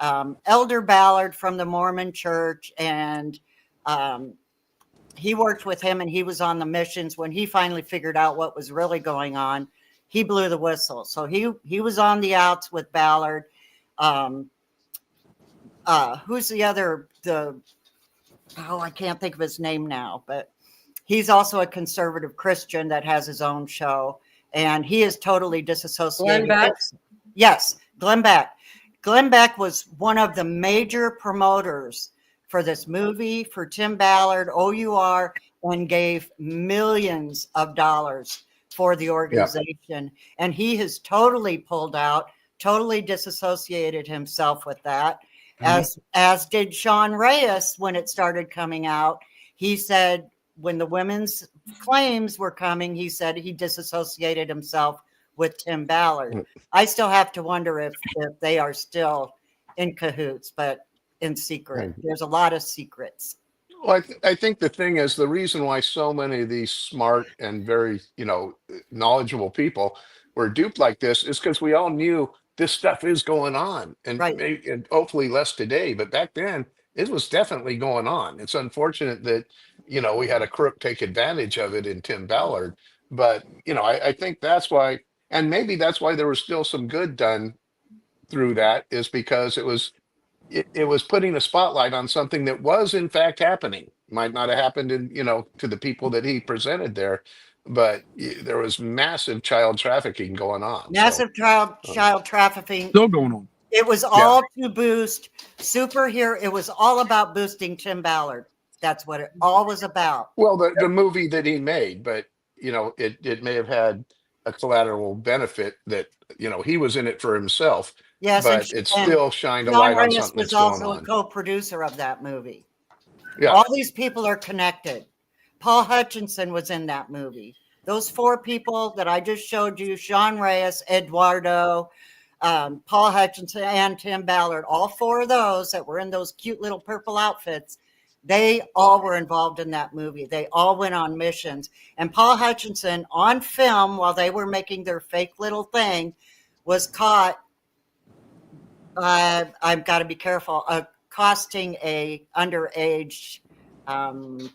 Elder Ballard from the Mormon Church, and he worked with him, and he was on the missions. When he finally figured out what was really going on, he blew the whistle. So he was on the outs with Ballard. Who's the other? I can't think of his name now, but he's also a conservative Christian that has his own show, and he is totally disassociated. Glenn Beck? Yes, Glenn Beck. Glenn Beck was one of the major promoters for this movie, for Tim Ballard, OUR, and gave millions of dollars for the organization. And he has totally pulled out, totally disassociated himself with that, as did Sean Reyes when it started coming out. He said when the women's claims were coming, he said he disassociated himself with Tim Ballard. I still have to wonder if they are still in cahoots, but in secret. There's a lot of secrets. Well, I think the thing is, the reason why so many of these smart and very, knowledgeable people were duped like this is because we all knew this stuff is going on, and Right. maybe, and hopefully less today, but back then it was definitely going on. It's unfortunate that, we had a crook take advantage of it in Tim Ballard, but, I think that's why, and maybe that's why there was still some good done through that, is because it was putting a spotlight on something that was in fact happening. Might not have happened to the people that he presented there, but there was massive child trafficking going on. Massive child trafficking. Still going on. It was all to boost superhero. It was all about boosting Tim Ballard. That's what it all was about. Well, the movie that he made, but it may have had a collateral benefit that he was in it for himself. Yes, but it still shined a Sean light on Reyes something was that's going also a on. co-producer of that movie. Yeah. All these people are connected. Paul Hutchinson was in that movie. Those 4 people that I just showed you, Sean Reyes, Eduardo, Paul Hutchinson, and Tim Ballard, all 4 of those that were in those cute little purple outfits, they all were involved in that movie. They all went on missions. And Paul Hutchinson, on film, while they were making their fake little thing, was caught. I've got to be careful, accosting a underage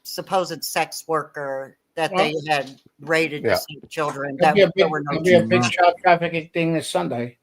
supposed sex worker that they had raided to see children. There'll be a big child trafficking thing this Sunday.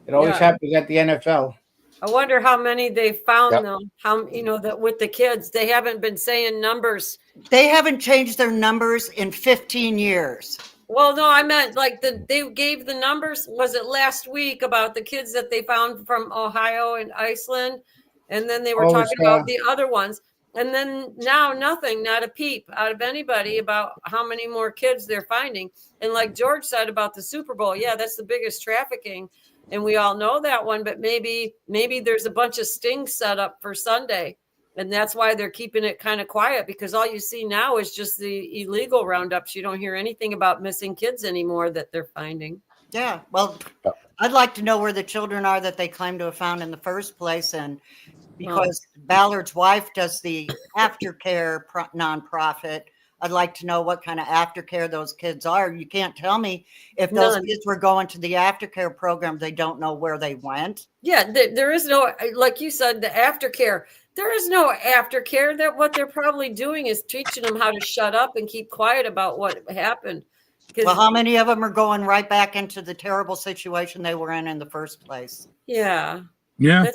It always happens at the NFL. I wonder how many they found though. How that with the kids, they haven't been saying numbers. They haven't changed their numbers in 15 years. Well, no, I meant like they gave the numbers. Was it last week about the kids that they found from Ohio and Iceland, and then they were talking about the other ones, and then now nothing, not a peep out of anybody about how many more kids they're finding. And like George said about the Super Bowl, that's the biggest trafficking. And we all know that one, but maybe there's a bunch of stings set up for Sunday. And that's why they're keeping it kind of quiet, because all you see now is just the illegal roundups. You don't hear anything about missing kids anymore that they're finding. Yeah. Well, I'd like to know where the children are that they claim to have found in the first place. And because Ballard's wife does the aftercare nonprofit, I'd like to know what kind of aftercare those kids are. You can't tell me if those kids were going to the aftercare program, they don't know where they went. Yeah, there is no, like you said, the aftercare. There is no aftercare. That what they're probably doing is teaching them how to shut up and keep quiet about what happened. Well, how many of them are going right back into the terrible situation they were in the first place? Yeah. Yeah.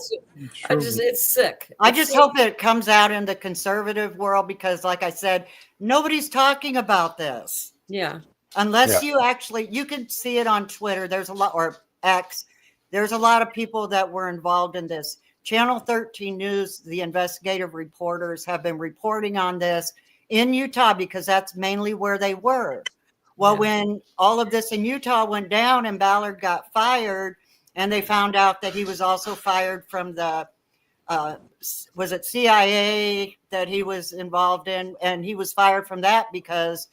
It's sick. I just hope it comes out in the conservative world, because like I said, nobody's talking about this. Yeah. Unless you can see it on Twitter. There's a lot, or X. There's a lot of people that were involved in this. Channel 13 News, the investigative reporters have been reporting on this in Utah because that's mainly where they were. Well, when all of this in Utah went down and Ballard got fired, and they found out that he was also fired from the was it CIA that he was involved in, and he was fired from that because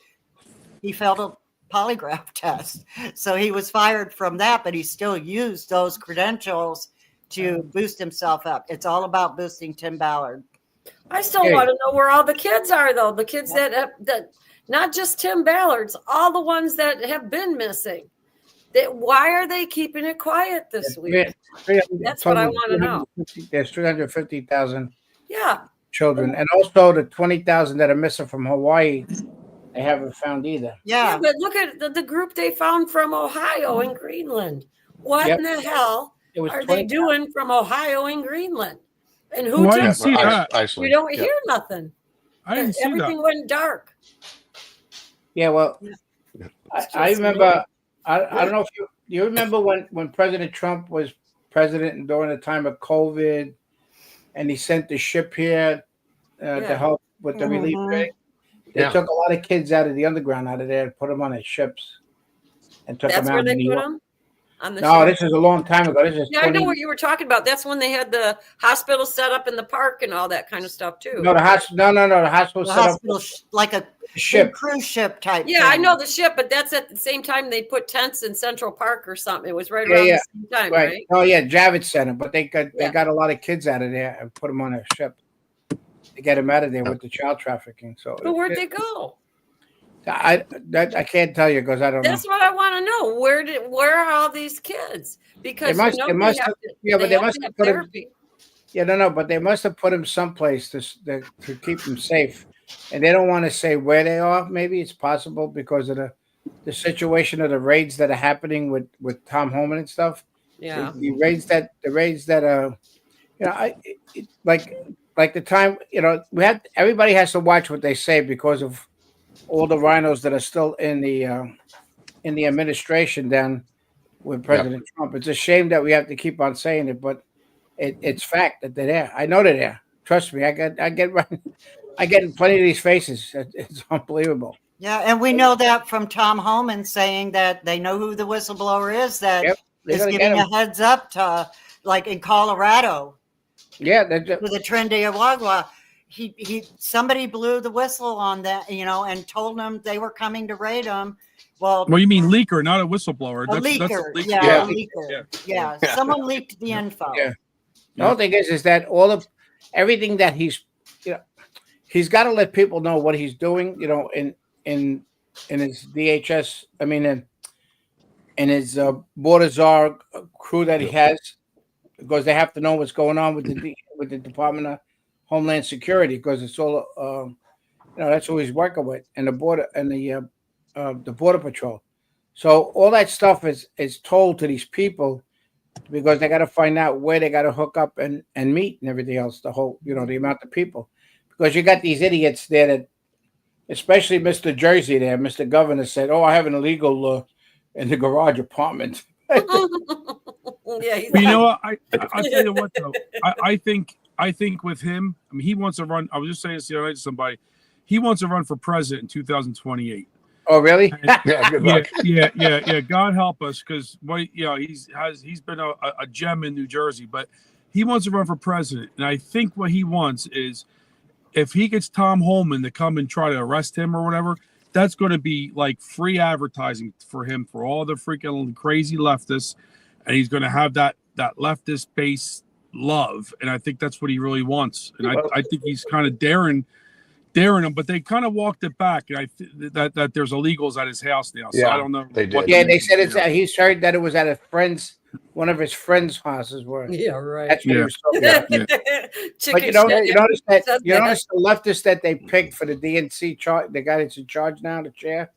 he failed a polygraph test. So he was fired from that, but he still used those credentials to boost himself up. It's all about boosting Tim Ballard. I still want to know where all the kids are, though. The kids that not just Tim Ballard's, all the ones that have been missing. Why are they keeping it quiet this week? That's what I want to know. There's 350,000 Yeah. children, and also the 20,000 that are missing from Hawaii. They haven't found either. Yeah, but look at the group they found from Ohio and Greenland. What in the hell are they doing from Ohio and Greenland? And who Well, I took didn't see that. We don't hear nothing. I didn't see Everything that. went dark. Yeah, well, I remember. I don't know if you remember when President Trump was president and during the time of COVID, and he sent the ship here to help with the relief thing. They took a lot of kids out of the underground out of there and put them on their ships and took them out. That's where they New put York. them? On the No, ship? this is a long time ago. This is I know what you were talking about. That's when they had the hospital set up in the park and all that kind of stuff too. No, the hospital. No, the hospital set up like a ship, cruise ship type. Yeah, thing. I know the ship, but that's at the same time they put tents in Central Park or something. It was right around the same time, right? Oh yeah, Javits Center, but they got a lot of kids out of there and put them on a ship to get them out of there with the child trafficking. So, but where'd they go? I can't tell you because I don't know. That's what I want to know. Where are all these kids? Because they must have put them. Yeah, but they must have put them someplace to keep them safe, and they don't want to say where they are. Maybe it's possible because of the situation of the raids that are happening with Tom Homan and stuff. Yeah, the raids that like the time everybody has to watch what they say because of all the rhinos that are still in the administration down with President Trump. It's a shame that we have to keep on saying it, but it's fact that they're there. I know they're there. Trust me. I get in plenty of these faces. It's unbelievable. Yeah, and we know that from Tom Homan saying that they know who the whistleblower is that is giving a heads up to, like in Colorado. Yeah, with the Trendy Awagwa. Somebody blew the whistle on that, and told them they were coming to raid them. Well, you mean leaker, not a whistleblower. A leaker. That's a leaker. Yeah. Someone leaked the info. Yeah. The whole thing is that everything that he's got to let people know what he's doing, in his DHS, in his border czar crew that he has, because they have to know what's going on with the Department of Homeland Security, because it's all that's who he's working with, and the border and the border patrol. So all that stuff is told to these people because they got to find out where they got to hook up and meet and everything else. The whole the amount of people, because you got these idiots there that, especially Mr. Jersey there, Mr. Governor said, "Oh, I have an illegal in the garage apartment." Yeah, but you know what? I'll tell you what though. I think with him, he wants to run. I was just saying this the other night to somebody. He wants to run for president in 2028. Oh, really? Good luck. Yeah. God help us, because he's been a gem in New Jersey, but he wants to run for president, and I think what he wants is if he gets Tom Homan to come and try to arrest him or whatever, that's going to be like free advertising for him for all the freaking crazy leftists, and he's going to have that leftist base love, and I think that's what he really wants, and I think he's kind of daring them, but they kind of walked it back. And that there's illegals at his house now, so I don't know. They did. Yeah, they said he's heard that it was at one of his friends' houses. Yeah, right. That's what he was talking about. But you notice the leftists that they picked for the DNC the guy that's in charge now, the chair,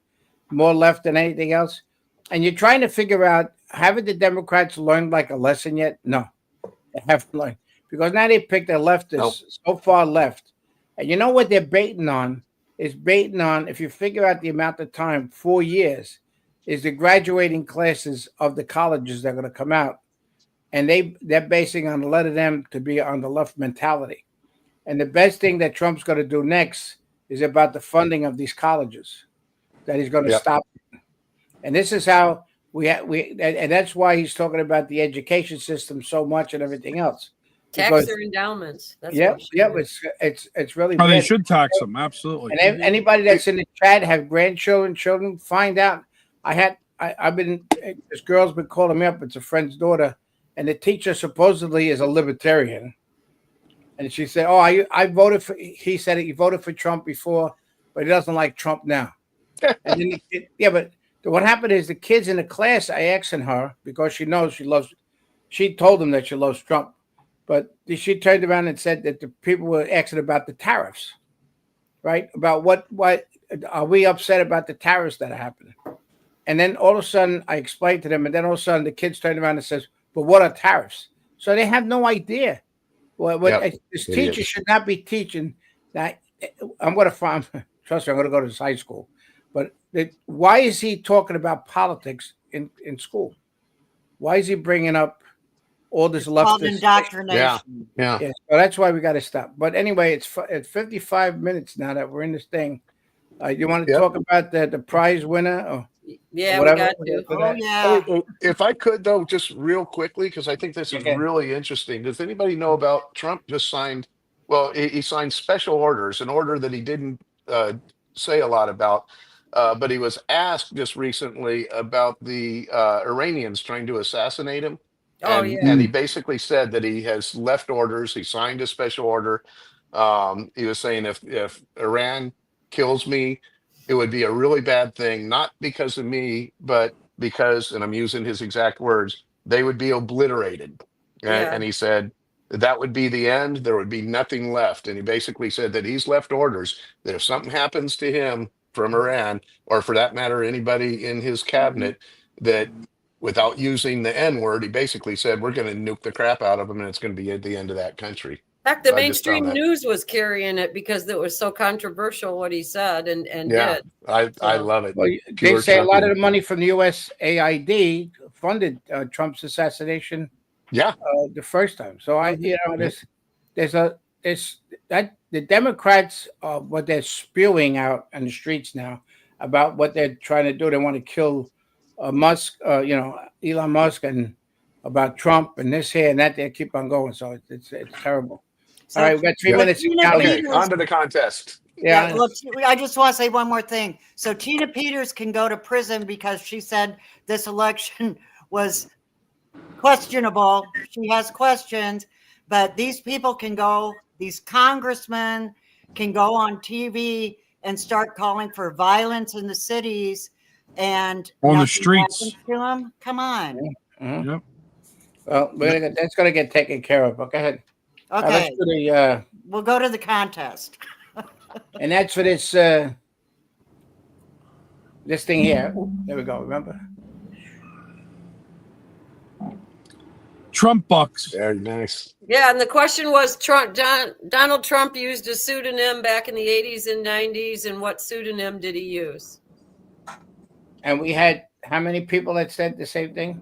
more left than anything else. And you're trying to figure out, haven't the Democrats learned like a lesson yet? No, they haven't learned, because now they picked a leftist so far left. And you know what they're baiting on? If you figure out the amount of time, 4 years, is the graduating classes of the colleges that are going to come out. And they're basing on a lot of them to be on the left mentality. And the best thing that Trump's going to do next is about the funding of these colleges, that he's going to stop. And this is how and that's why he's talking about the education system so much and everything else, Tax Because- their endowments. That's Yep, what we should yep. do. It's really Oh, they bad. should tax them. Absolutely. And anybody that's in the chat have grandchildren, children, find out. I've been, this girl's been calling me up. It's a friend's daughter, and the teacher supposedly is a libertarian. And she said, "Oh, I voted for." He said he voted for Trump before, but he doesn't like Trump now. And then but what happened is the kids in the class are asking her because she knows she loves. She told them that she loves Trump, but she turned around and said that the people were asking about the tariffs, right? About what are we upset about the tariffs that are happening? And then all of a sudden, I explained to them, and then all of a sudden, the kids turned around and says, "But what are tariffs?" So they have no idea. Well, this teacher should not be teaching that. I'm going to find. Trust me, I'm going to go to this high school. But why is he talking about politics in school? Why is he bringing up all this Called leftist? indoctrination. Yeah. Yeah, so that's why we got to stop. But anyway, it's 55 minutes now that we're in this thing. You want to talk about the prize winner? Or Yeah, whatever, we got to. Oh, yeah. If I could, though, just real quickly, because I think this is Okay. really interesting. Does anybody know about Trump just signed? Well, he signed special orders, an order that he didn't say a lot about, but he was asked just recently about the Iranians trying to assassinate him. Oh, And, yeah. and he basically said that he has left orders. He signed a special order. He was saying if Iran kills me, it would be a really bad thing, not because of me, but because, and I'm using his exact words, they would be obliterated. Yeah. And he said that would be the end. There would be nothing left. And he basically said that he's left orders that if something happens to him from Iran, or for that matter, anybody in his cabinet, that without using the N word, he basically said, we're going to nuke the crap out of them and it's going to be at the end of that country. Heck, the So I just found mainstream that- news was carrying it because it was so controversial what he said and Yeah, did. I love it. well, they Pure say a lot Trumpian. of the money from the USAID funded Trump's assassination. Yeah. The first time. So there's that the Democrats what they're spewing out on the streets now about what they're trying to do. They want to kill Musk, Elon Musk, and about Trump and this here and that. They keep on going. So it's terrible. So, all right, we got 3 Yeah. minutes. Tina Now, Okay, Peters- on to the contest. Yeah, look, I just want to say one more thing. So Tina Peters can go to prison because she said this election was questionable. She has questions, but these people can go, these congressmen can go on TV and start calling for violence in the cities and On the nothing streets. happens to them. Come on. Mhm. Yep. Well, that's going to get taken care of. But go ahead. Okay, Let's do the, we'll go to the contest. and that's for this this thing here. There we go. Remember? Trump bucks. Very nice. Yeah, and the question was Donald Trump used a pseudonym back in the 80s and 90s, and what pseudonym did he use? And we had how many people that said the same thing?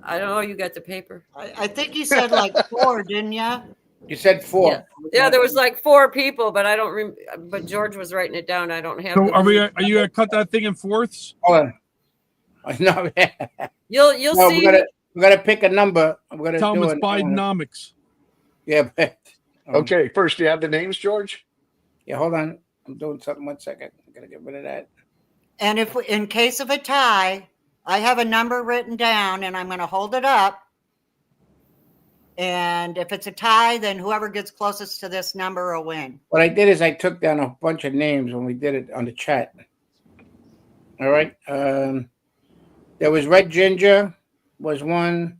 I don't know. You got the paper. I think you said like 4, didn't you? You said 4. Yeah, there was like 4 people, but I don't remember. But George was writing it down. I don't have. So the- are you going to cut that thing in fourths? Hold on. No, You'll no, see. we're gonna pick a number. I'm gonna Tell do them it. it's Bidenomics. Yeah, but, Okay, first, do you have the names, George? yeah. Hold on. I'm doing something. 1 second. I'm gonna get rid of that. And if in case of a tie, I have a number written down and I'm going to hold it up. And if it's a tie, then whoever gets closest to this number will win. What I did is I took down a bunch of names when we did it on the chat. All right. There was Red Ginger was one.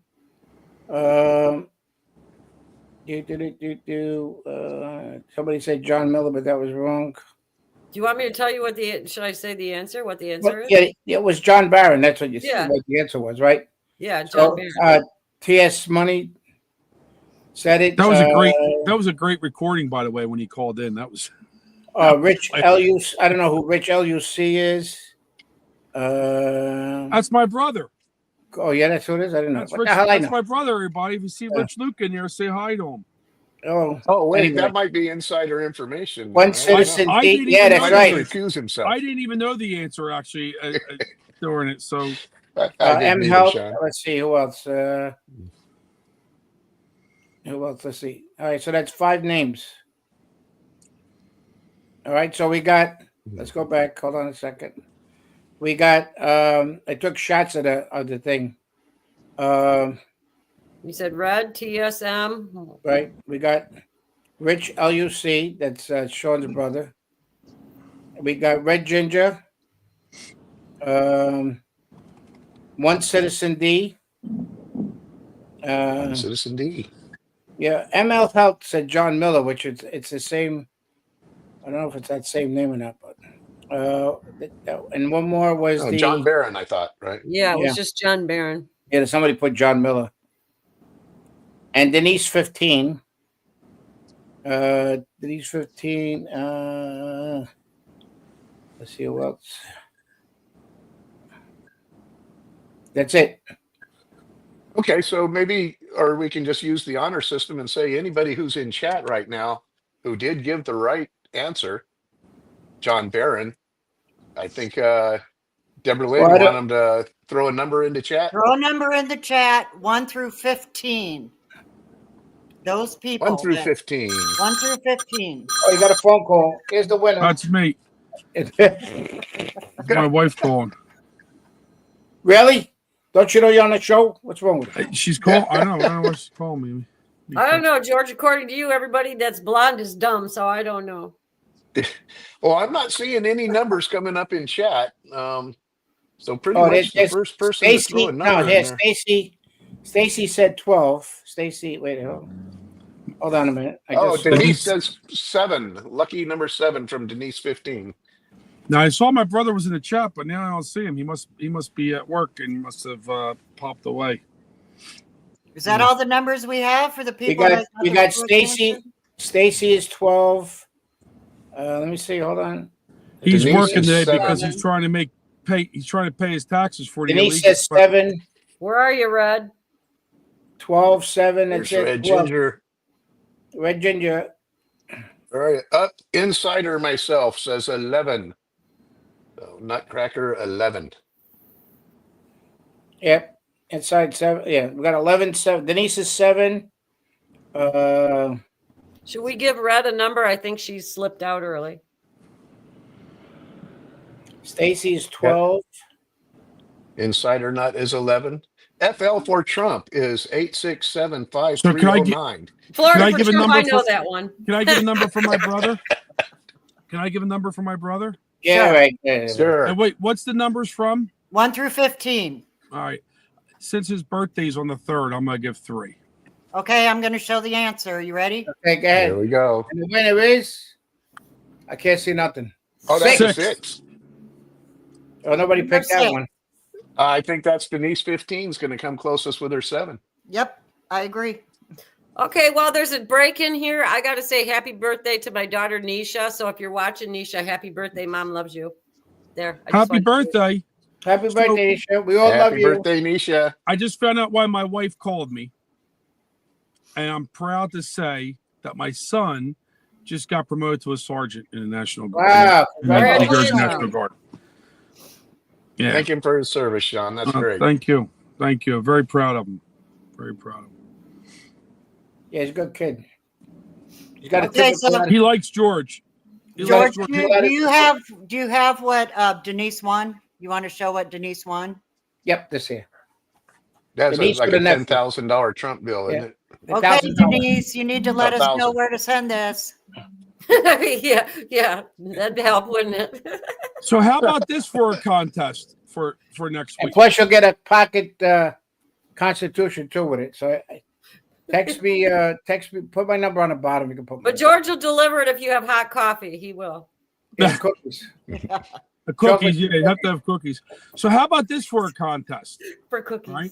Somebody said John Miller, but that was wrong. Do you want me to tell you what should I say the answer? What the Well, answer is? yeah, it was John Barron. That's what you Yeah. said. What the answer was, right? Yeah, John So, Barron. T.S. Money said it. That was a great recording, by the way, when he called in. That was Rich L.U.C. I don't know who Rich L.U.C. is. that's my brother. Oh yeah, that's who it is. I didn't know. That's What Rich. the hell I That's know? my brother. Everybody, if you see Rich Luke in there, say hi to him. Oh, Wait, anyway. that might be insider information. One I don't citizen. know. I didn't Yeah, even that's Might know have to right. recuse himself. I didn't even know the answer actually during it. So I didn't M either, Health. Sean. Let's see who else. Who else? Let's see. All right, so that's 5 names. All right, so we got. Let's go back. Hold on a second. We got. I took shots of the thing. You said Red, TSM. Right. We got Rich LUC. That's Sean's brother. We got Red Ginger. One Citizen D. Citizen D. Yeah, ML Health said John Miller, which it's the same. I don't know if it's that same name or not, but and one more was Oh, the John Barron, I thought, right? Yeah, it was Yeah. just John Barron. Yeah, somebody put John Miller. And Denise 15. Denise 15. Let's see who else. That's it. Okay, so maybe, or we can just use the honor system and say anybody who's in chat right now who did give the right answer, John Barron, I think Deborah Lynn, Well, I you don't- want him to throw a number into chat? Throw a number in the chat, 1 through 15. Those people. 1 through that- 15. 1 through 15. Oh, you got a phone call. Here's the winner. That's me. My wife calling. Really? Don't you know you're on the show? What's wrong with you? She's calling. I don't know what she's calling me. I don't know, George. According to you, everybody that's blonde is dumb, so I don't know. Well, I'm not seeing any numbers coming up in chat. So pretty Oh, much the there's first person to throw Stacy. a No, number in here's there. Stacy. Stacy said 12. Stacy, wait, hold on a minute. Denise says 7. Lucky number 7 from Denise 15. Now I saw my brother was in the chat, but now I don't see him. He must be at work and must have popped away. Is that all the numbers we have for the people? we got Stacy. Stacy is 12. Let me see. Hold on. He's Denise working is today 7. because he's trying to pay his taxes for the Denise illegal says 7. Where are you, Red? 12, 7. There's That's it. Red Who else? Ginger. Red Ginger. All right. Up Insider myself says 11. So Nutcracker 11. Yep. Inside 7. Yeah, we got 11, 7. Denise is 7. Should we give Red a number? I think she slipped out early. Stacy is 12. Insider Nut is 11. FL for Trump is So can I 8675309. Florida Can I for give a Trump, number I know for- that one. Can I give a number for my brother? Can I give a number for my brother? Yeah, Sure. right. Yeah. Sure. And wait, what's the numbers from? 1 through 15. All right. Since his birthday's on the 3rd, I'm gonna give 3. Okay, I'm going to show the answer. You ready? Okay, go ahead. There we go. And the winner is, I can't see nothing. Oh, that's a 6. 6. Oh, nobody picked that 6. one. I think that's Denise 15 is going to come closest with her 7. Yep, I agree. Okay, well, there's a break in here. I got to say happy birthday to my daughter, Nisha. So if you're watching, Nisha, happy birthday. Mom loves you. There. I just Happy wanted to- birthday. Happy birthday, Nisha. We all love Happy you. birthday, Nisha. I just found out why my wife called me. And I'm proud to say that my son just got promoted to a sergeant in the National Guard. Wow. In the New Jersey Congratulations. National Guard. Yeah. Thank him for his service, Sean. That's great. Thank you. Thank you. Very proud of him. Very proud of him. Yeah, he's a good kid. He's got a Okay, typical so- He likes George. He George, likes do you have what Denise won? You want to show what Denise won? Yep, this here. That's Denise like with a a nephew. $10,000 Trump bill, isn't Yeah. it? Okay, $1,000. Denise, you need to let us know 1,000. where to send this. yeah, that'd help, wouldn't it? So how about this for a contest for next And week? plus, you'll get a pocket constitution too with it. So text me, put my number on the bottom. You can put my But George will deliver it if you have hot coffee. He will. yeah, cookies. The cookies, yeah, you have to have cookies. So how about this for a contest? For cookies. Right.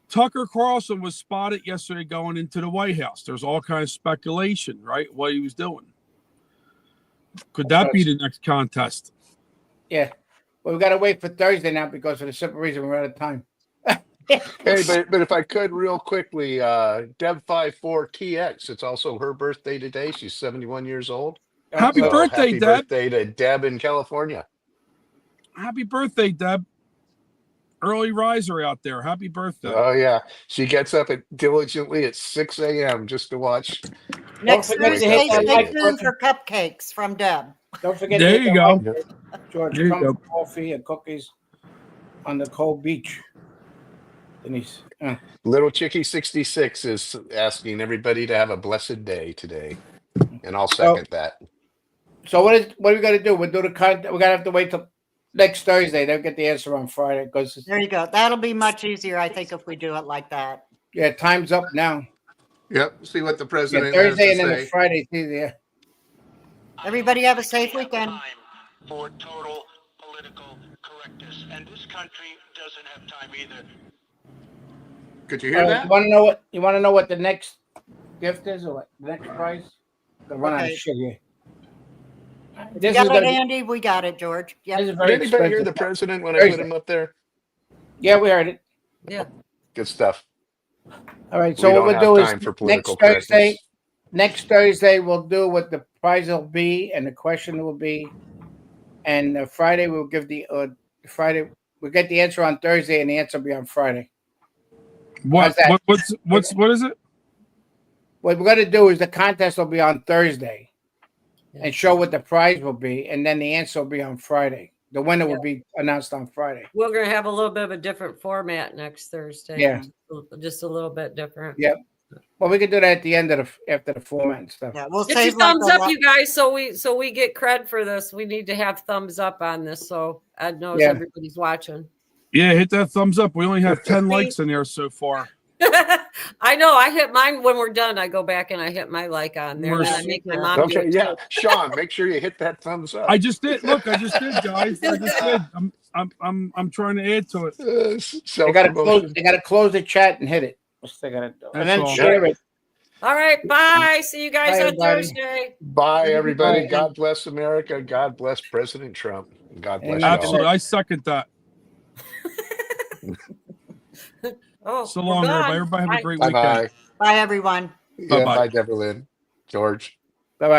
Tucker Carlson was spotted yesterday going into the White House. There's all kinds of speculation, right? What he was doing. Could that be the next contest? Yeah. Well, we got to wait for Thursday now because for the simple reason we're out of time. Hey, but if I could real quickly, Deb54TX, it's also her birthday today. She's 71 years old. Happy So birthday, happy Deb. birthday to Deb in California. Happy birthday, Deb. early riser out there. Happy birthday. Oh yeah, she gets up diligently at 6 a.m. just to watch. Next forget to hit Thursday, that stay like tuned for cupcakes from Deb. Don't forget There to hit you the go. like, Yep. George. There you Come go. for coffee and cookies on the cold beach. Denise. Little Chicky 66 is asking everybody to have a blessed day today, and I'll second that. So what are we gonna do? We'll do the content. We're gonna have to wait till next Thursday. They'll get the answer on Friday because There you go. That'll be much easier, I think, if we do it like that. yeah, time's up now. Yep. See what the Yeah, president has Thursday to and then the say. Friday. Yeah. Everybody have a safe weekend. Time for total political correctness, and this country doesn't have time either. Could you hear that? You want to know what the next gift is or what the next prize? The run out of Okay. shit here. You This is got gonna it, be, Andy? We got it, George. this is Yep. very Did anybody hear expensive. the president when I Thursday. put him up there? Yeah, we heard it. Yeah. Good stuff. All right. We So don't what have we'll do is time for political next Thursday. correctness. Next Thursday we'll do what the prize will be and the question will be, and Friday we'll give the Friday we'll get the answer on Thursday and the answer will be on Friday. What? How's that? What is it? What we're gonna do is the contest will be on Thursday, and show what the prize will be, and then the answer will be on Friday. The winner will be announced on Friday. We're going to have a little bit of a different format next Thursday. Yeah. Just a little bit different. Yeah. Well, we can do that at the end of after the format and stuff. Yeah, we'll Get your save like thumbs a up, lot. you guys, so we get cred for this. We need to have thumbs up on this, so Ed knows Yeah. everybody's watching. Yeah, hit that thumbs up. We only have 10 likes in there so far. I know. I hit mine when we're done. I go back and I hit my like on there. And then I make my mom do Okay, it yeah. too. Sean, make sure you hit that thumbs up. I just did. Look, I just did, guys. I just did. I'm trying to add to it. They gotta close the chat and hit it. What's they gotta do? And That's then all. share it. All right. Bye. See you guys Bye, on everybody. Thursday. Bye, everybody. Bye. God bless America. God bless President Trump. God bless Amen. y'all. Absolutely. I second that. Oh, So we're long, done. everybody. Everybody have a great Bye weekend. bye. Bye, everyone. Yeah, Bye-bye. bye, Deborah Lynn. George.